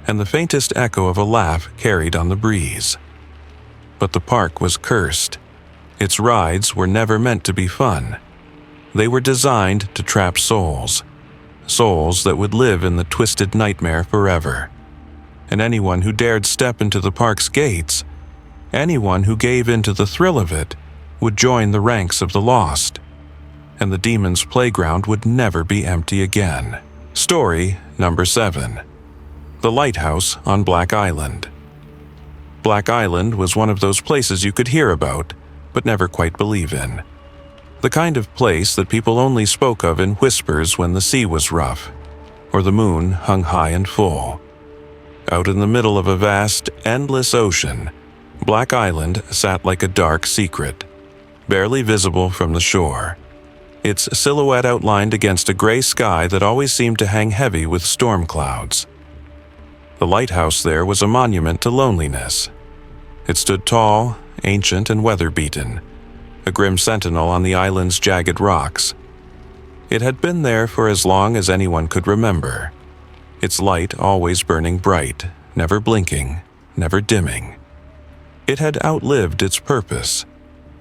S1: and the faintest echo of a laugh carried on the breeze. But the park was cursed. Its rides were never meant to be fun. They were designed to trap souls. Souls that would live in the twisted nightmare forever. And anyone who dared step into the park's gates, anyone who gave in to the thrill of it, would join the ranks of the lost. And the demon's playground would never be empty again. Story number 7. The Lighthouse on Black Island. Black Island was one of those places you could hear about, but never quite believe in. The kind of place that people only spoke of in whispers when the sea was rough, or the moon hung high and full. Out in the middle of a vast, endless ocean, Black Island sat like a dark secret, barely visible from the shore. its silhouette outlined against a gray sky that always seemed to hang heavy with storm clouds. The lighthouse there was a monument to loneliness. It stood tall, ancient, and weather-beaten, a grim sentinel on the island's jagged rocks. It had been there for as long as anyone could remember, its light always burning bright, never blinking, never dimming. It had outlived its purpose.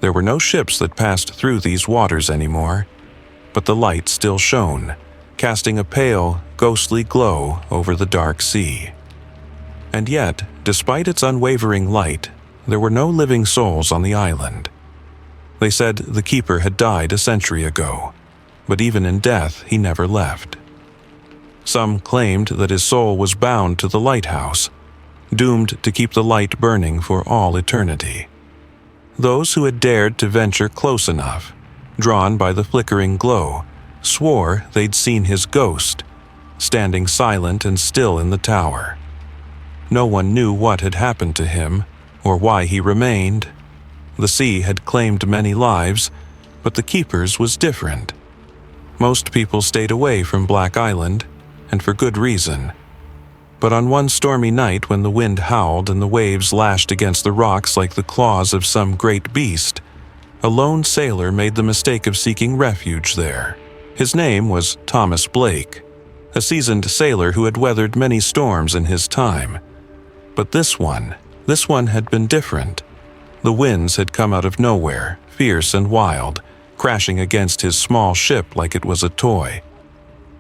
S1: There were no ships that passed through these waters anymore, but the light still shone, casting a pale, ghostly glow over the dark sea. And yet, despite its unwavering light, there were no living souls on the island. They said the keeper had died a century ago, but even in death he never left. Some claimed that his soul was bound to the lighthouse, doomed to keep the light burning for all eternity. Those who had dared to venture close enough, drawn by the flickering glow, swore they'd seen his ghost, standing silent and still in the tower. No one knew what had happened to him, or why he remained. The sea had claimed many lives, but the keeper's was different. Most people stayed away from Black Island, and for good reason. But on one stormy night when the wind howled and the waves lashed against the rocks like the claws of some great beast, a lone sailor made the mistake of seeking refuge there. His name was Thomas Blake, a seasoned sailor who had weathered many storms in his time. But this one had been different. The winds had come out of nowhere, fierce and wild, crashing against his small ship like it was a toy.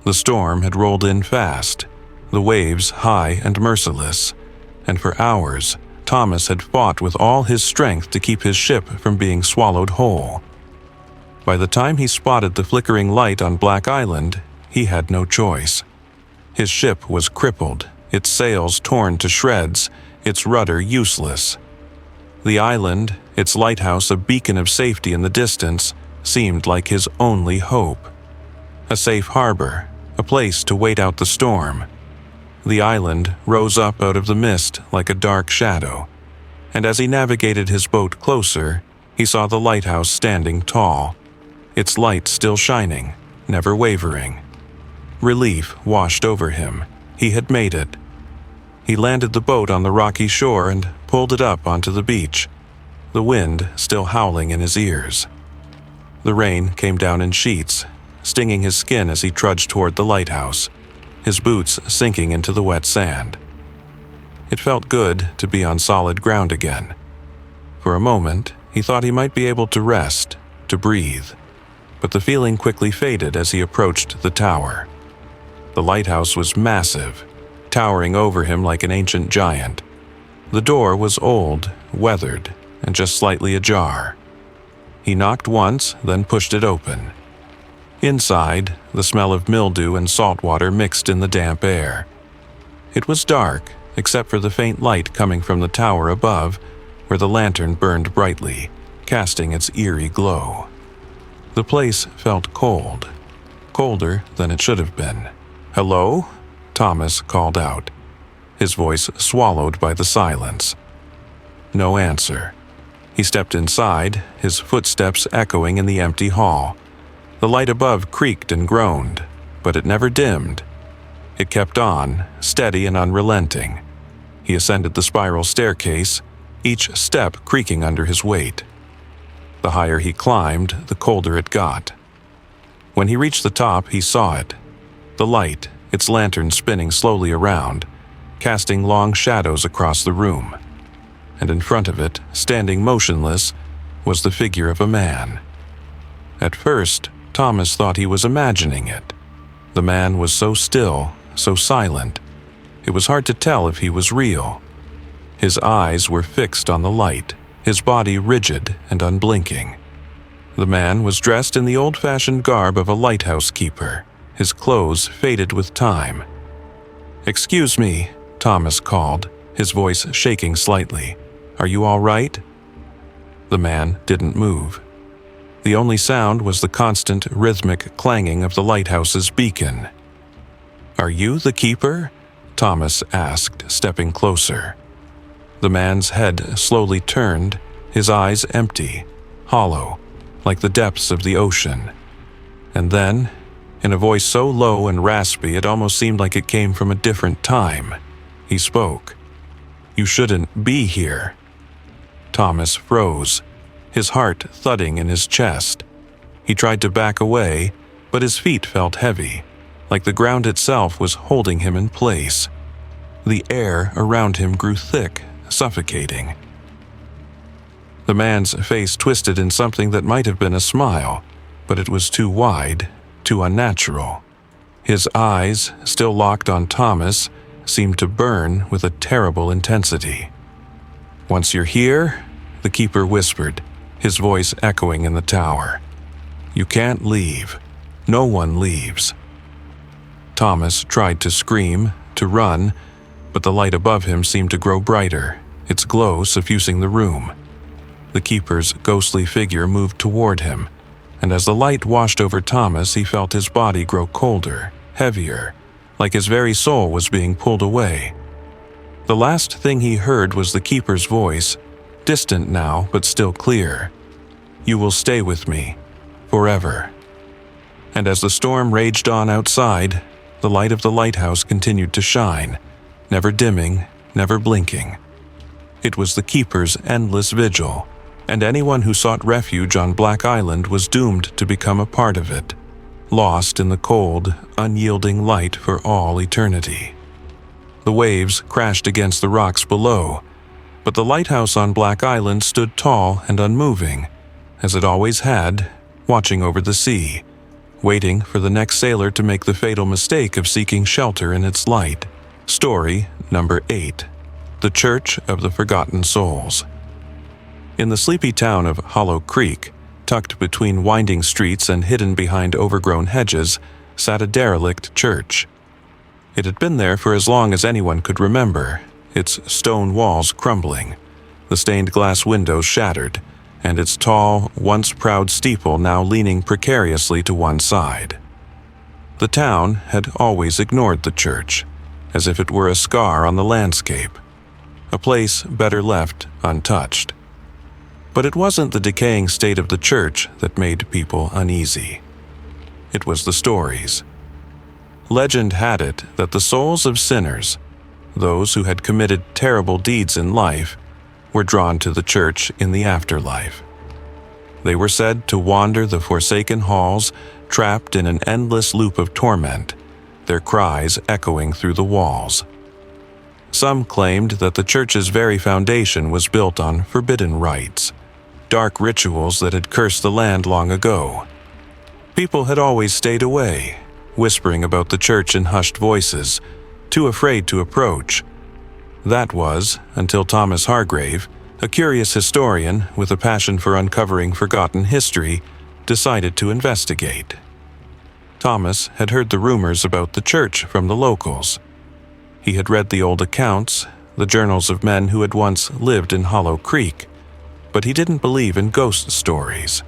S1: The storm had rolled in fast, the waves high and merciless, and for hours Thomas had fought with all his strength to keep his ship from being swallowed whole. By the time he spotted the flickering light on Black Island, he had no choice. His ship was crippled, its sails torn to shreds, its rudder useless. The island, its lighthouse a beacon of safety in the distance, seemed like his only hope. A safe harbor, a place to wait out the storm. The island rose up out of the mist like a dark shadow, and as he navigated his boat closer, he saw the lighthouse standing tall, its light still shining, never wavering. Relief washed over him. He had made it. He landed the boat on the rocky shore and pulled it up onto the beach, the wind still howling in his ears. The rain came down in sheets, stinging his skin as he trudged toward the lighthouse, his boots sinking into the wet sand. It felt good to be on solid ground again. For a moment, he thought he might be able to rest, to breathe, but the feeling quickly faded as he approached the tower. The lighthouse was massive, towering over him like an ancient giant. The door was old, weathered, and just slightly ajar. He knocked once, then pushed it open. Inside, the smell of mildew and salt water mixed in the damp air. It was dark, except for the faint light coming from the tower above, where the lantern burned brightly, casting its eerie glow. The place felt cold, colder than it should have been. "Hello?" Thomas called out, his voice swallowed by the silence. No answer. He stepped inside, his footsteps echoing in the empty hall. The light above creaked and groaned, but it never dimmed. It kept on, steady and unrelenting. He ascended the spiral staircase, each step creaking under his weight. The higher he climbed, the colder it got. When he reached the top, he saw it. The light, its lantern spinning slowly around, casting long shadows across the room. And in front of it, standing motionless, was the figure of a man. At first, Thomas thought he was imagining it. The man was so still, so silent. It was hard to tell if he was real. His eyes were fixed on the light, his body rigid and unblinking. The man was dressed in the old-fashioned garb of a lighthouse keeper, his clothes faded with time. "Excuse me," Thomas called, his voice shaking slightly. "Are you all right?" The man didn't move. The only sound was the constant, rhythmic clanging of the lighthouse's beacon. "Are you the keeper?" Thomas asked, stepping closer. The man's head slowly turned, his eyes empty, hollow, like the depths of the ocean. And then, in a voice so low and raspy it almost seemed like it came from a different time, he spoke. "You shouldn't be here." Thomas froze, his heart thudding in his chest. He tried to back away, but his feet felt heavy, like the ground itself was holding him in place. The air around him grew thick, suffocating. The man's face twisted in something that might have been a smile, but it was too wide, too unnatural. His eyes, still locked on Thomas, seemed to burn with a terrible intensity. "Once you're here," the keeper whispered, his voice echoing in the tower, "you can't leave. No one leaves." Thomas tried to scream, to run, but the light above him seemed to grow brighter, its glow suffusing the room. The keeper's ghostly figure moved toward him, and as the light washed over Thomas, he felt his body grow colder, heavier, like his very soul was being pulled away. The last thing he heard was the keeper's voice, distant now but still clear. "You will stay with me, forever." And as the storm raged on outside, the light of the lighthouse continued to shine, never dimming, never blinking. It was the keeper's endless vigil, and anyone who sought refuge on Black Island was doomed to become a part of it, lost in the cold, unyielding light for all eternity. The waves crashed against the rocks below, but the lighthouse on Black Island stood tall and unmoving, as it always had, watching over the sea, waiting for the next sailor to make the fatal mistake of seeking shelter in its light. Story number 8. The Church of the Forgotten Souls. In the sleepy town of Hollow Creek, tucked between winding streets and hidden behind overgrown hedges, sat a derelict church. It had been there for as long as anyone could remember, its stone walls crumbling, the stained glass windows shattered, and its tall, once proud steeple now leaning precariously to one side. The town had always ignored the church, as if it were a scar on the landscape, a place better left untouched. But it wasn't the decaying state of the church that made people uneasy. It was the stories. Legend had it that the souls of sinners, those who had committed terrible deeds in life, were drawn to the church in the afterlife. They were said to wander the forsaken halls, trapped in an endless loop of torment, their cries echoing through the walls. Some claimed that the church's very foundation was built on forbidden rites, dark rituals that had cursed the land long ago. People had always stayed away, whispering about the church in hushed voices, too afraid to approach. That was, until Thomas Hargrave, a curious historian with a passion for uncovering forgotten history, decided to investigate. Thomas had heard the rumors about the church from the locals. He had read the old accounts, the journals of men who had once lived in Hollow Creek, but he didn't believe in ghost stories.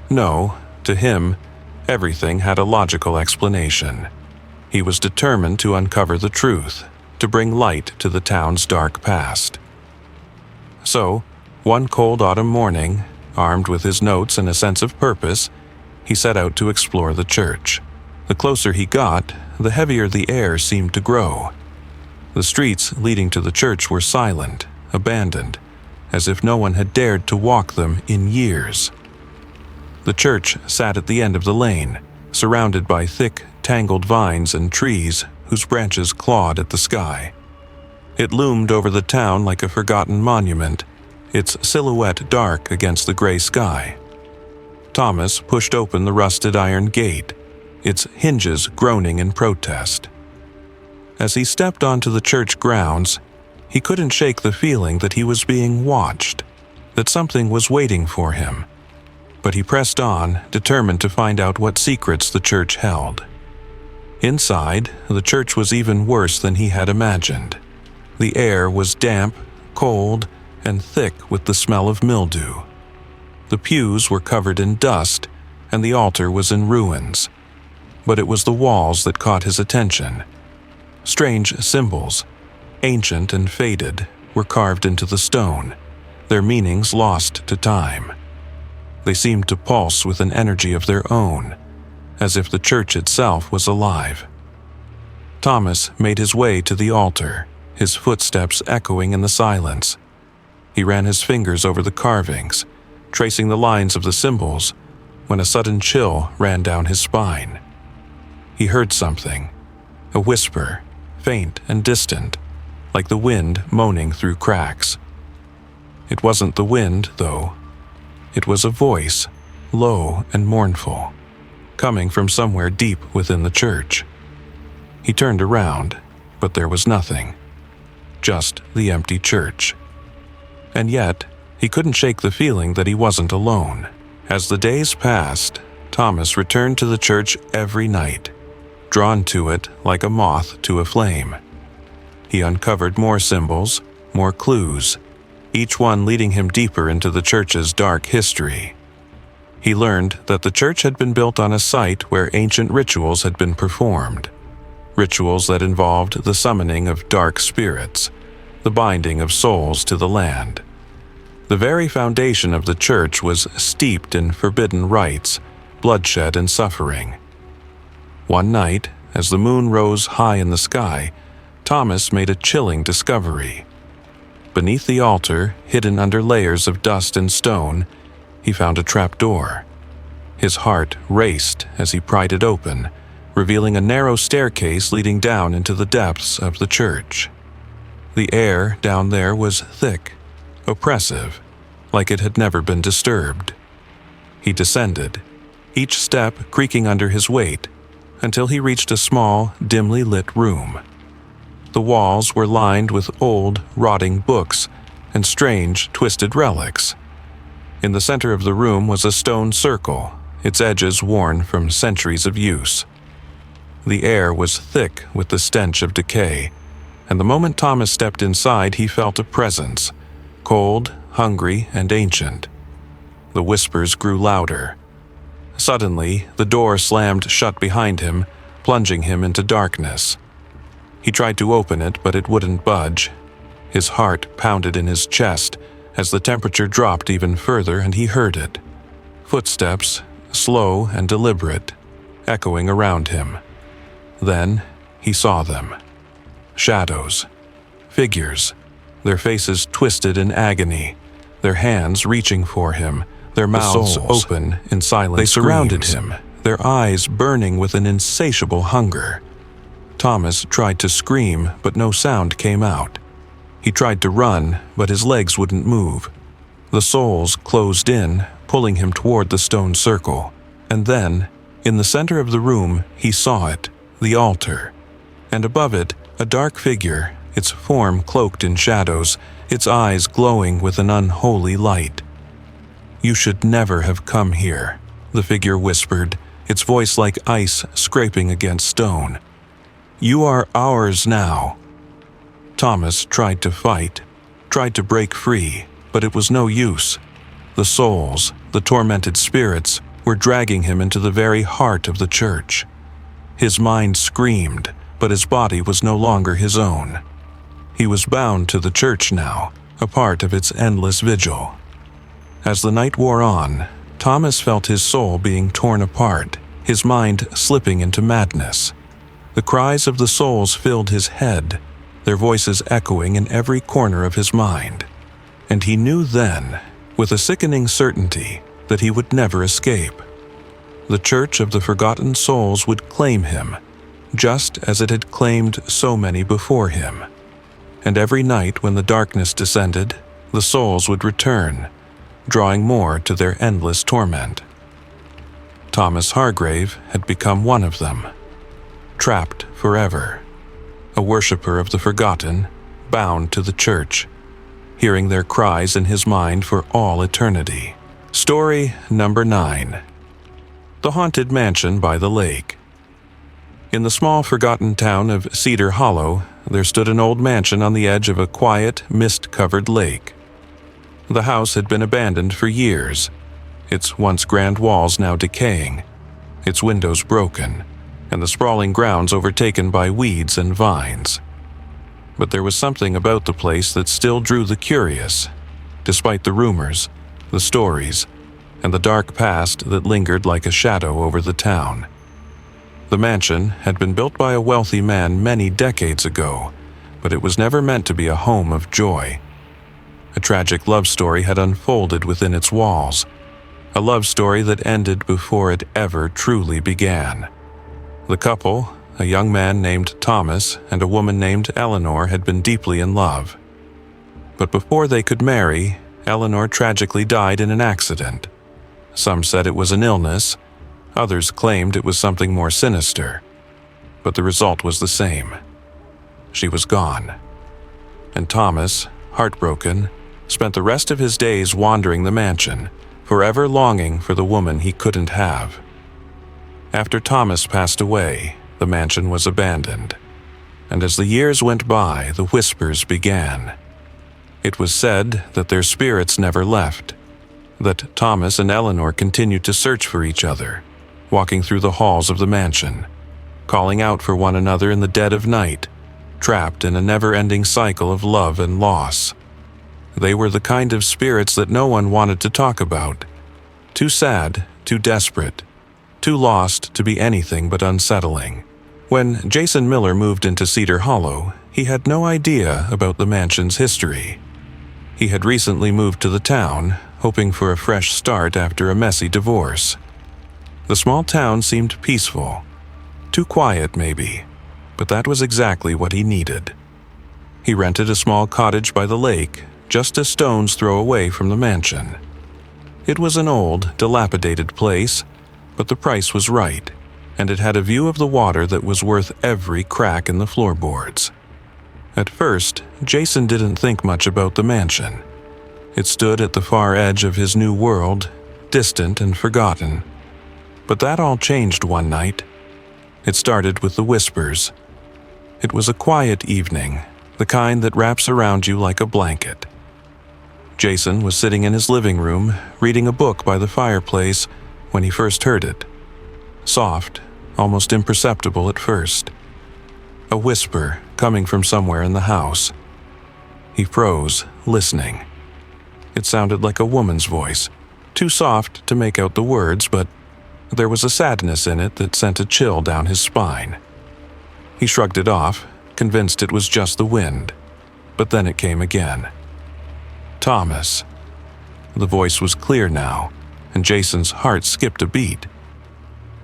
S1: No, to him, everything had a logical explanation. He was determined to uncover the truth, to bring light to the town's dark past. So, one cold autumn morning, armed with his notes and a sense of purpose, he set out to explore the church. The closer he got, the heavier the air seemed to grow. The streets leading to the church were silent, abandoned, as if no one had dared to walk them in years. The church sat at the end of the lane, surrounded by thick, tangled vines and trees whose branches clawed at the sky. It loomed over the town like a forgotten monument, its silhouette dark against the gray sky. Thomas pushed open the rusted iron gate, its hinges groaning in protest. As he stepped onto the church grounds, he couldn't shake the feeling that he was being watched, that something was waiting for him. But he pressed on, determined to find out what secrets the church held. Inside, the church was even worse than he had imagined. The air was damp, cold, and thick with the smell of mildew. The pews were covered in dust, and the altar was in ruins. But it was the walls that caught his attention. Strange symbols, ancient and faded, were carved into the stone, their meanings lost to time. They seemed to pulse with an energy of their own, as if the church itself was alive. Thomas made his way to the altar, his footsteps echoing in the silence. He ran his fingers over the carvings, tracing the lines of the symbols, when a sudden chill ran down his spine. He heard something, a whisper, faint and distant, like the wind moaning through cracks. It wasn't the wind, though. It was a voice, low and mournful, coming from somewhere deep within the church. He turned around, but there was nothing. Just the empty church. And yet, he couldn't shake the feeling that he wasn't alone. As the days passed, Thomas returned to the church every night, drawn to it like a moth to a flame. He uncovered more symbols, more clues, each one leading him deeper into the church's dark history. He learned that the church had been built on a site where ancient rituals had been performed, rituals that involved the summoning of dark spirits, the binding of souls to the land. The very foundation of the church was steeped in forbidden rites, bloodshed, and suffering. One night, as the moon rose high in the sky, Thomas made a chilling discovery. Beneath the altar, hidden under layers of dust and stone, he found a trapdoor. His heart raced as he pried it open, revealing a narrow staircase leading down into the depths of the church. The air down there was thick, oppressive, like it had never been disturbed. He descended, each step creaking under his weight, until he reached a small, dimly lit room. The walls were lined with old, rotting books and strange, twisted relics. In the center of the room was a stone circle, its edges worn from centuries of use. The air was thick with the stench of decay, and the moment Thomas stepped inside, he felt a presence, cold, hungry, and ancient. The whispers grew louder. Suddenly, the door slammed shut behind him, plunging him into darkness. He tried to open it, but it wouldn't budge. His heart pounded in his chest as the temperature dropped even further, and he heard it. Footsteps, slow and deliberate, echoing around him. Then he saw them. Shadows. Figures. Their faces twisted in agony, their hands reaching for him, their mouths open in silent screams. They surrounded him, their eyes burning with an insatiable hunger. Thomas tried to scream, but no sound came out. He tried to run, but his legs wouldn't move. The souls closed in, pulling him toward the stone circle. And then, in the center of the room, he saw it, the altar. And above it, a dark figure, its form cloaked in shadows, its eyes glowing with an unholy light. "You should never have come here," the figure whispered, its voice like ice scraping against stone. "You are ours now." Thomas tried to fight, tried to break free, but it was no use. The souls, the tormented spirits, were dragging him into the very heart of the church. His mind screamed, but his body was no longer his own. He was bound to the church now, a part of its endless vigil. As the night wore on, Thomas felt his soul being torn apart, his mind slipping into madness. The cries of the souls filled his head, their voices echoing in every corner of his mind. And he knew then, with a sickening certainty, that he would never escape. The Church of the Forgotten Souls would claim him, just as it had claimed so many before him. And every night when the darkness descended, the souls would return, drawing more to their endless torment. Thomas Hargrave had become one of them. Trapped forever, a worshipper of the forgotten, bound to the church, hearing their cries in his mind for all eternity. Story number 9. The Haunted Mansion by the Lake. In the small forgotten town of Cedar Hollow, there stood an old mansion on the edge of a quiet, mist-covered lake. The house had been abandoned for years, its once grand walls now decaying, its windows broken, and the sprawling grounds overtaken by weeds and vines. But there was something about the place that still drew the curious, despite the rumors, the stories, and the dark past that lingered like a shadow over the town. The mansion had been built by a wealthy man many decades ago, but it was never meant to be a home of joy. A tragic love story had unfolded within its walls, a love story that ended before it ever truly began. The couple, a young man named Thomas and a woman named Eleanor, had been deeply in love. But before they could marry, Eleanor tragically died in an accident. Some said it was an illness, others claimed it was something more sinister, but the result was the same. She was gone. And Thomas, heartbroken, spent the rest of his days wandering the mansion, forever longing for the woman he couldn't have. After Thomas passed away, the mansion was abandoned, and as the years went by, the whispers began. It was said that their spirits never left, that Thomas and Eleanor continued to search for each other, walking through the halls of the mansion, calling out for one another in the dead of night, trapped in a never-ending cycle of love and loss. They were the kind of spirits that no one wanted to talk about. Too sad, too desperate, too lost to be anything but unsettling. When Jason Miller moved into Cedar Hollow, he had no idea about the mansion's history. He had recently moved to the town, hoping for a fresh start after a messy divorce. The small town seemed peaceful. Too quiet, maybe, but that was exactly what he needed. He rented a small cottage by the lake, just a stone's throw away from the mansion. It was an old, dilapidated place, but the price was right, and it had a view of the water that was worth every crack in the floorboards. At first, Jason didn't think much about the mansion. It stood at the far edge of his new world, distant and forgotten. But that all changed one night. It started with the whispers. It was a quiet evening, the kind that wraps around you like a blanket. Jason was sitting in his living room, reading a book by the fireplace, when he first heard it. Soft, almost imperceptible at first. A whisper coming from somewhere in the house. He froze, listening. It sounded like a woman's voice, too soft to make out the words, but there was a sadness in it that sent a chill down his spine. He shrugged it off, convinced it was just the wind, but then it came again. Thomas. The voice was clear now, and Jason's heart skipped a beat.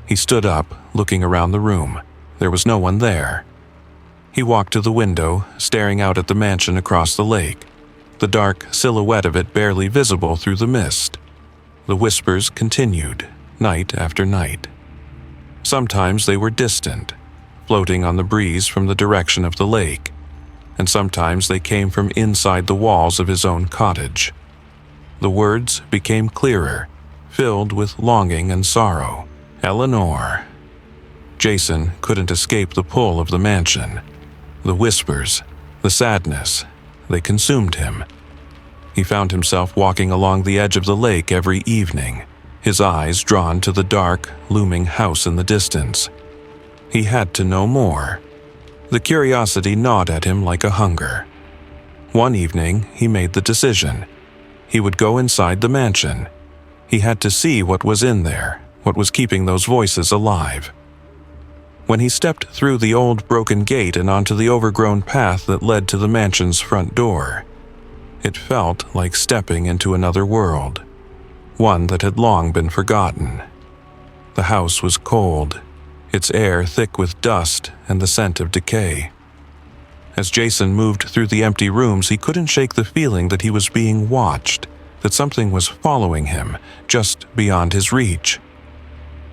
S1: He stood up, looking around the room. There was no one there. He walked to the window, staring out at the mansion across the lake, the dark silhouette of it barely visible through the mist. The whispers continued, night after night. Sometimes they were distant, floating on the breeze from the direction of the lake, and sometimes they came from inside the walls of his own cottage. The words became clearer, filled with longing and sorrow. Eleanor. Jason couldn't escape the pull of the mansion. The whispers, the sadness, they consumed him. He found himself walking along the edge of the lake every evening, his eyes drawn to the dark, looming house in the distance. He had to know more. The curiosity gnawed at him like a hunger. One evening, he made the decision. He would go inside the mansion. He had to see what was in there, what was keeping those voices alive. When he stepped through the old broken gate and onto the overgrown path that led to the mansion's front door, it felt like stepping into another world, one that had long been forgotten. The house was cold, its air thick with dust and the scent of decay. As Jason moved through the empty rooms, he couldn't shake the feeling that he was being watched, that something was following him, just beyond his reach.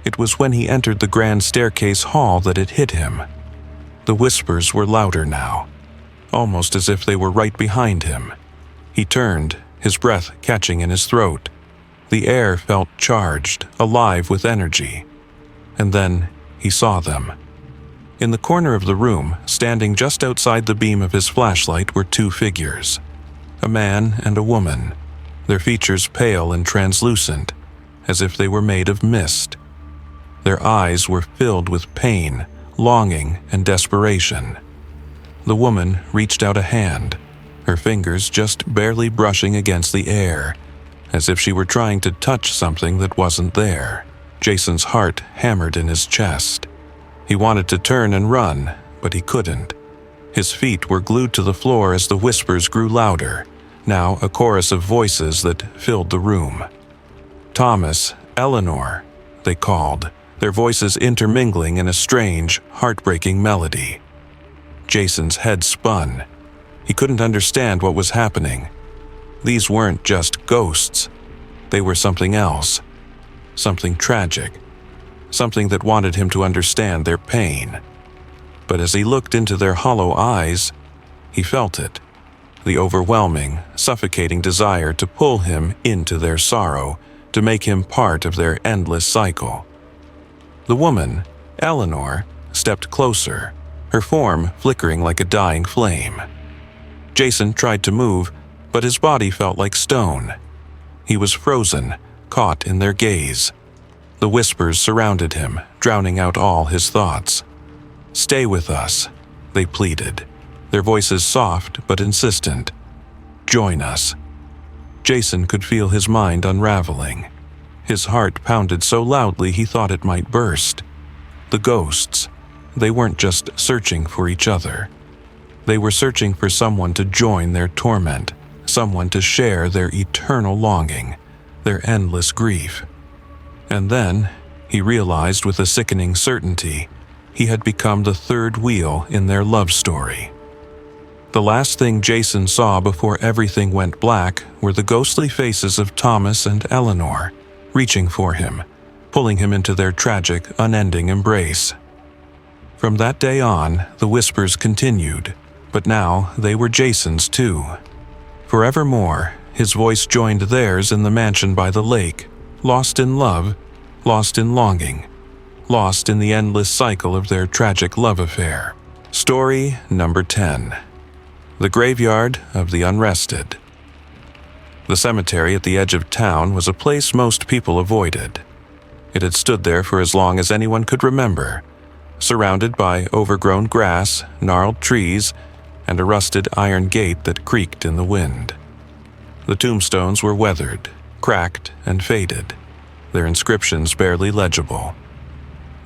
S1: It was when he entered the grand staircase hall that it hit him. The whispers were louder now, almost as if they were right behind him. He turned, his breath catching in his throat. The air felt charged, alive with energy. And then he saw them. In the corner of the room, standing just outside the beam of his flashlight, were two figures. A man and a woman, their features pale and translucent, as if they were made of mist. Their eyes were filled with pain, longing, and desperation. The woman reached out a hand, her fingers just barely brushing against the air, as if she were trying to touch something that wasn't there. Jason's heart hammered in his chest. He wanted to turn and run, but he couldn't. His feet were glued to the floor as the whispers grew louder, now a chorus of voices that filled the room. Thomas, Eleanor, they called, their voices intermingling in a strange, heartbreaking melody. Jason's head spun. He couldn't understand what was happening. These weren't just ghosts. They were something else. Something tragic. Something that wanted him to understand their pain. But as he looked into their hollow eyes, he felt it. The overwhelming, suffocating desire to pull him into their sorrow, to make him part of their endless cycle. The woman, Eleanor, stepped closer, her form flickering like a dying flame. Jason tried to move, but his body felt like stone. He was frozen, caught in their gaze. The whispers surrounded him, drowning out all his thoughts. "Stay with us," they pleaded, their voices soft but insistent. "Join us." Jason could feel his mind unraveling. His heart pounded so loudly he thought it might burst. The ghosts, they weren't just searching for each other. They were searching for someone to join their torment, someone to share their eternal longing, their endless grief. And then, he realized with a sickening certainty, he had become the third wheel in their love story. The last thing Jason saw before everything went black were the ghostly faces of Thomas and Eleanor, reaching for him, pulling him into their tragic, unending embrace. From that day on, the whispers continued, but now they were Jason's too. Forevermore, his voice joined theirs in the mansion by the lake, lost in love, lost in longing, lost in the endless cycle of their tragic love affair. Story number 10. The Graveyard of the Unrested. The cemetery at the edge of town was a place most people avoided. It had stood there for as long as anyone could remember, surrounded by overgrown grass, gnarled trees, and a rusted iron gate that creaked in the wind. The tombstones were weathered, cracked, and faded, their inscriptions barely legible.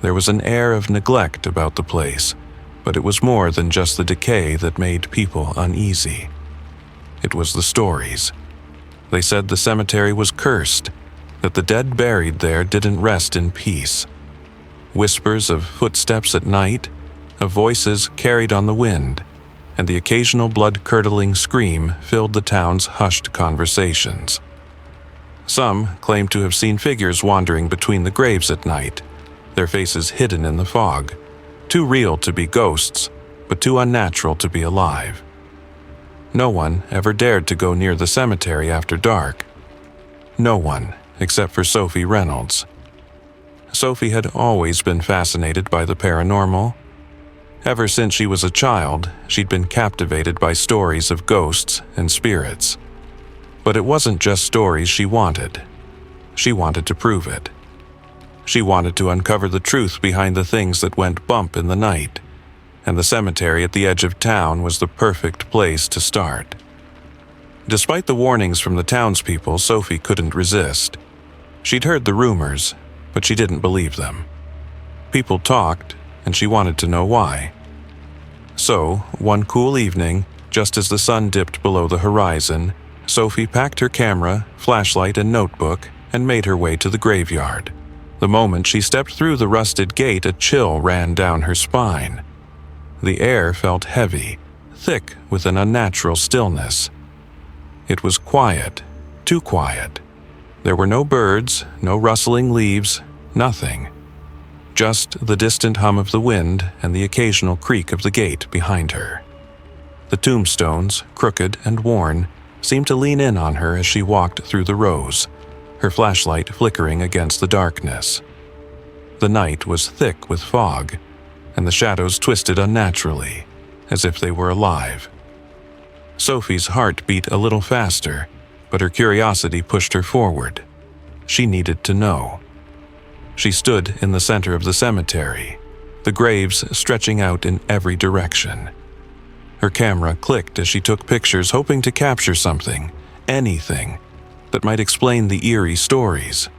S1: There was an air of neglect about the place, but it was more than just the decay that made people uneasy. It was the stories. They said the cemetery was cursed, that the dead buried there didn't rest in peace. Whispers of footsteps at night, of voices carried on the wind, and the occasional blood-curdling scream filled the town's hushed conversations. Some claimed to have seen figures wandering between the graves at night, their faces hidden in the fog, too real to be ghosts, but too unnatural to be alive. No one ever dared to go near the cemetery after dark. No one, except for Sophie Reynolds. Sophie had always been fascinated by the paranormal. Ever since she was a child, she'd been captivated by stories of ghosts and spirits. But it wasn't just stories she wanted. She wanted to prove it. She wanted to uncover the truth behind the things that went bump in the night, and the cemetery at the edge of town was the perfect place to start. Despite the warnings from the townspeople, Sophie couldn't resist. She'd heard the rumors, but she didn't believe them. People talked, and she wanted to know why. So, one cool evening, just as the sun dipped below the horizon, Sophie packed her camera, flashlight, and notebook and made her way to the graveyard. The moment she stepped through the rusted gate, a chill ran down her spine. The air felt heavy, thick with an unnatural stillness. It was quiet, too quiet. There were no birds, no rustling leaves, nothing. Just the distant hum of the wind and the occasional creak of the gate behind her. The tombstones, crooked and worn, seemed to lean in on her as she walked through the rows, her flashlight flickering against the darkness. The night was thick with fog, and the shadows twisted unnaturally, as if they were alive. Sophie's heart beat a little faster, but her curiosity pushed her forward. She needed to know. She stood in the center of the cemetery, the graves stretching out in every direction. Her camera clicked as she took pictures, hoping to capture something, anything, that might explain the eerie stories.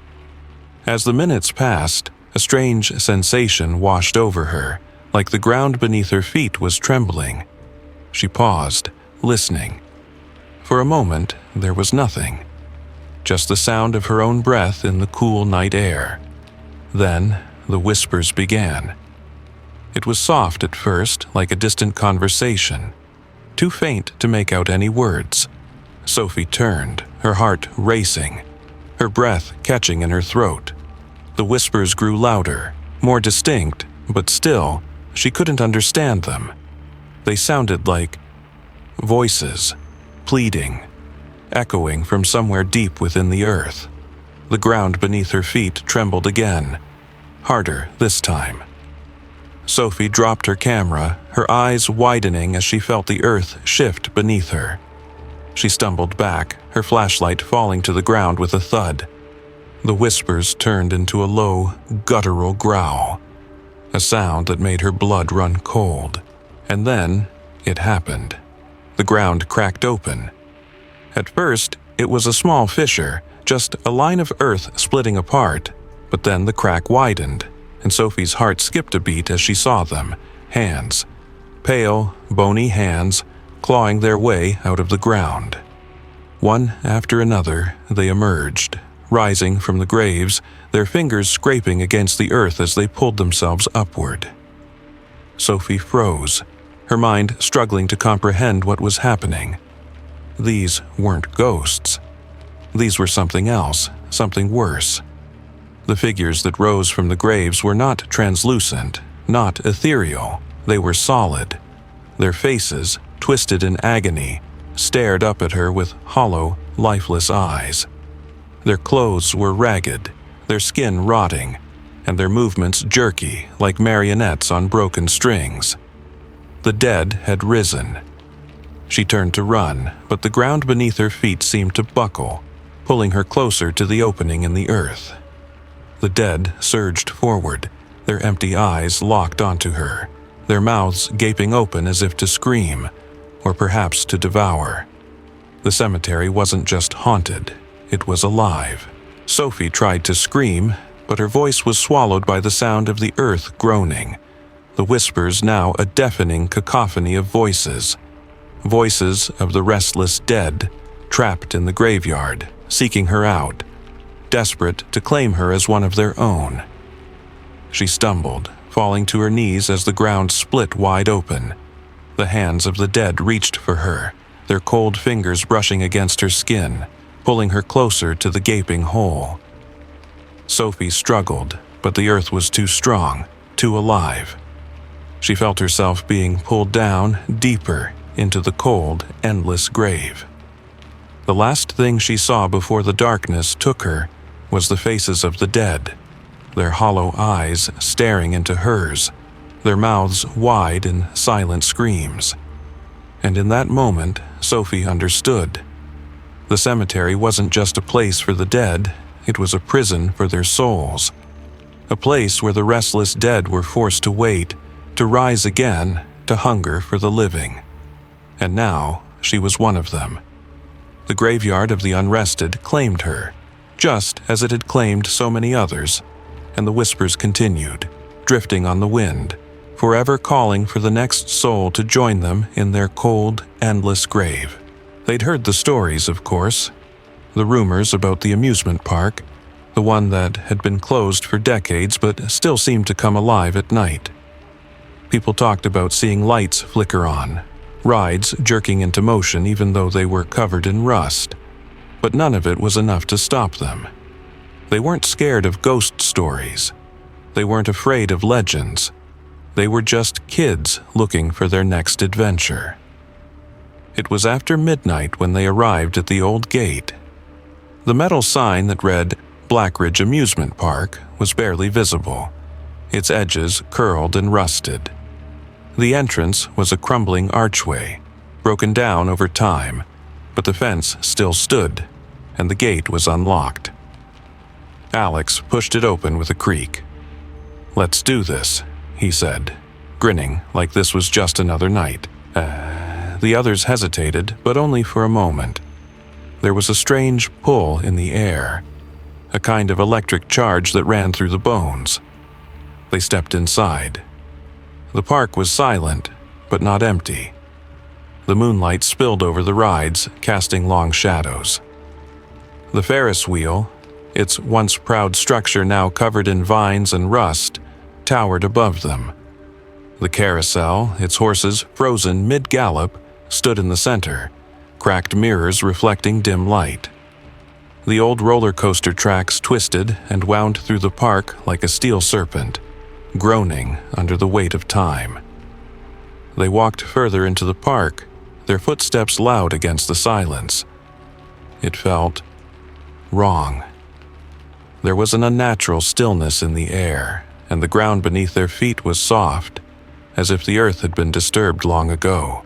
S1: As the minutes passed, A strange sensation washed over her, like the ground beneath her feet was trembling. She paused, listening. For a moment, there was nothing. Just the sound of her own breath in the cool night air. Then, the whispers began. It was soft at first, like a distant conversation, too faint to make out any words. Sophie turned, her heart racing, her breath catching in her throat. The whispers grew louder, more distinct, but still, she couldn't understand them. They sounded like voices, pleading, echoing from somewhere deep within the earth. The ground beneath her feet trembled again, harder this time. Sophie dropped her camera, her eyes widening as she felt the earth shift beneath her. She stumbled back, her flashlight falling to the ground with a thud. The whispers turned into a low, guttural growl, a sound that made her blood run cold. And then, it happened. The ground cracked open. At first, it was a small fissure, just a line of earth splitting apart, but then the crack widened, and Sophie's heart skipped a beat as she saw them, hands, pale, bony hands, clawing their way out of the ground. One after another, they emerged, rising from the graves, their fingers scraping against the earth as they pulled themselves upward. Sophie froze, her mind struggling to comprehend what was happening. These weren't ghosts. These were something else, something worse. The figures that rose from the graves were not translucent, not ethereal. They were solid. Their faces, twisted in agony, stared up at her with hollow, lifeless eyes. Their clothes were ragged, their skin rotting, and their movements jerky like marionettes on broken strings. The dead had risen. She turned to run, but the ground beneath her feet seemed to buckle, pulling her closer to the opening in the earth. The dead surged forward, their empty eyes locked onto her, their mouths gaping open as if to scream, or perhaps to devour. The cemetery wasn't just haunted, it was alive. Sophie tried to scream, but her voice was swallowed by the sound of the earth groaning, the whispers now a deafening cacophony of voices. Voices of the restless dead, trapped in the graveyard, seeking her out, desperate to claim her as one of their own. She stumbled, falling to her knees as the ground split wide open. The hands of the dead reached for her, their cold fingers brushing against her skin, pulling her closer to the gaping hole. Sophie struggled, but the earth was too strong, too alive. She felt herself being pulled down, deeper, into the cold, endless grave. The last thing she saw before the darkness took her was the faces of the dead, their hollow eyes staring into hers, their mouths wide in silent screams. And in that moment, Sophie understood. The cemetery wasn't just a place for the dead, it was a prison for their souls. A place where the restless dead were forced to wait, to rise again, to hunger for the living. And now, she was one of them. The graveyard of the unrested claimed her, just as it had claimed so many others, and the whispers continued, drifting on the wind, forever calling for the next soul to join them in their cold, endless grave. They'd heard the stories, of course, the rumors about the amusement park, the one that had been closed for decades but still seemed to come alive at night. People talked about seeing lights flicker on, rides jerking into motion even though they were covered in rust, but none of it was enough to stop them. They weren't scared of ghost stories. They weren't afraid of legends. They were just kids looking for their next adventure. It was after midnight when they arrived at the old gate. The metal sign that read Blackridge Amusement Park was barely visible, its edges curled and rusted. The entrance was a crumbling archway, broken down over time, but the fence still stood, and the gate was unlocked. Alex pushed it open with a creak. "Let's do this," he said, grinning like this was just another night. The others hesitated, but only for a moment. There was a strange pull in the air, a kind of electric charge that ran through the bones. They stepped inside. The park was silent, but not empty. The moonlight spilled over the rides, casting long shadows. The Ferris wheel, its once proud structure now covered in vines and rust, towered above them. The carousel, its horses frozen mid-gallop, stood in the center, cracked mirrors reflecting dim light. The old roller coaster tracks twisted and wound through the park like a steel serpent, groaning under the weight of time. They walked further into the park, their footsteps loud against the silence. It felt wrong. There was an unnatural stillness in the air, and the ground beneath their feet was soft, as if the earth had been disturbed long ago.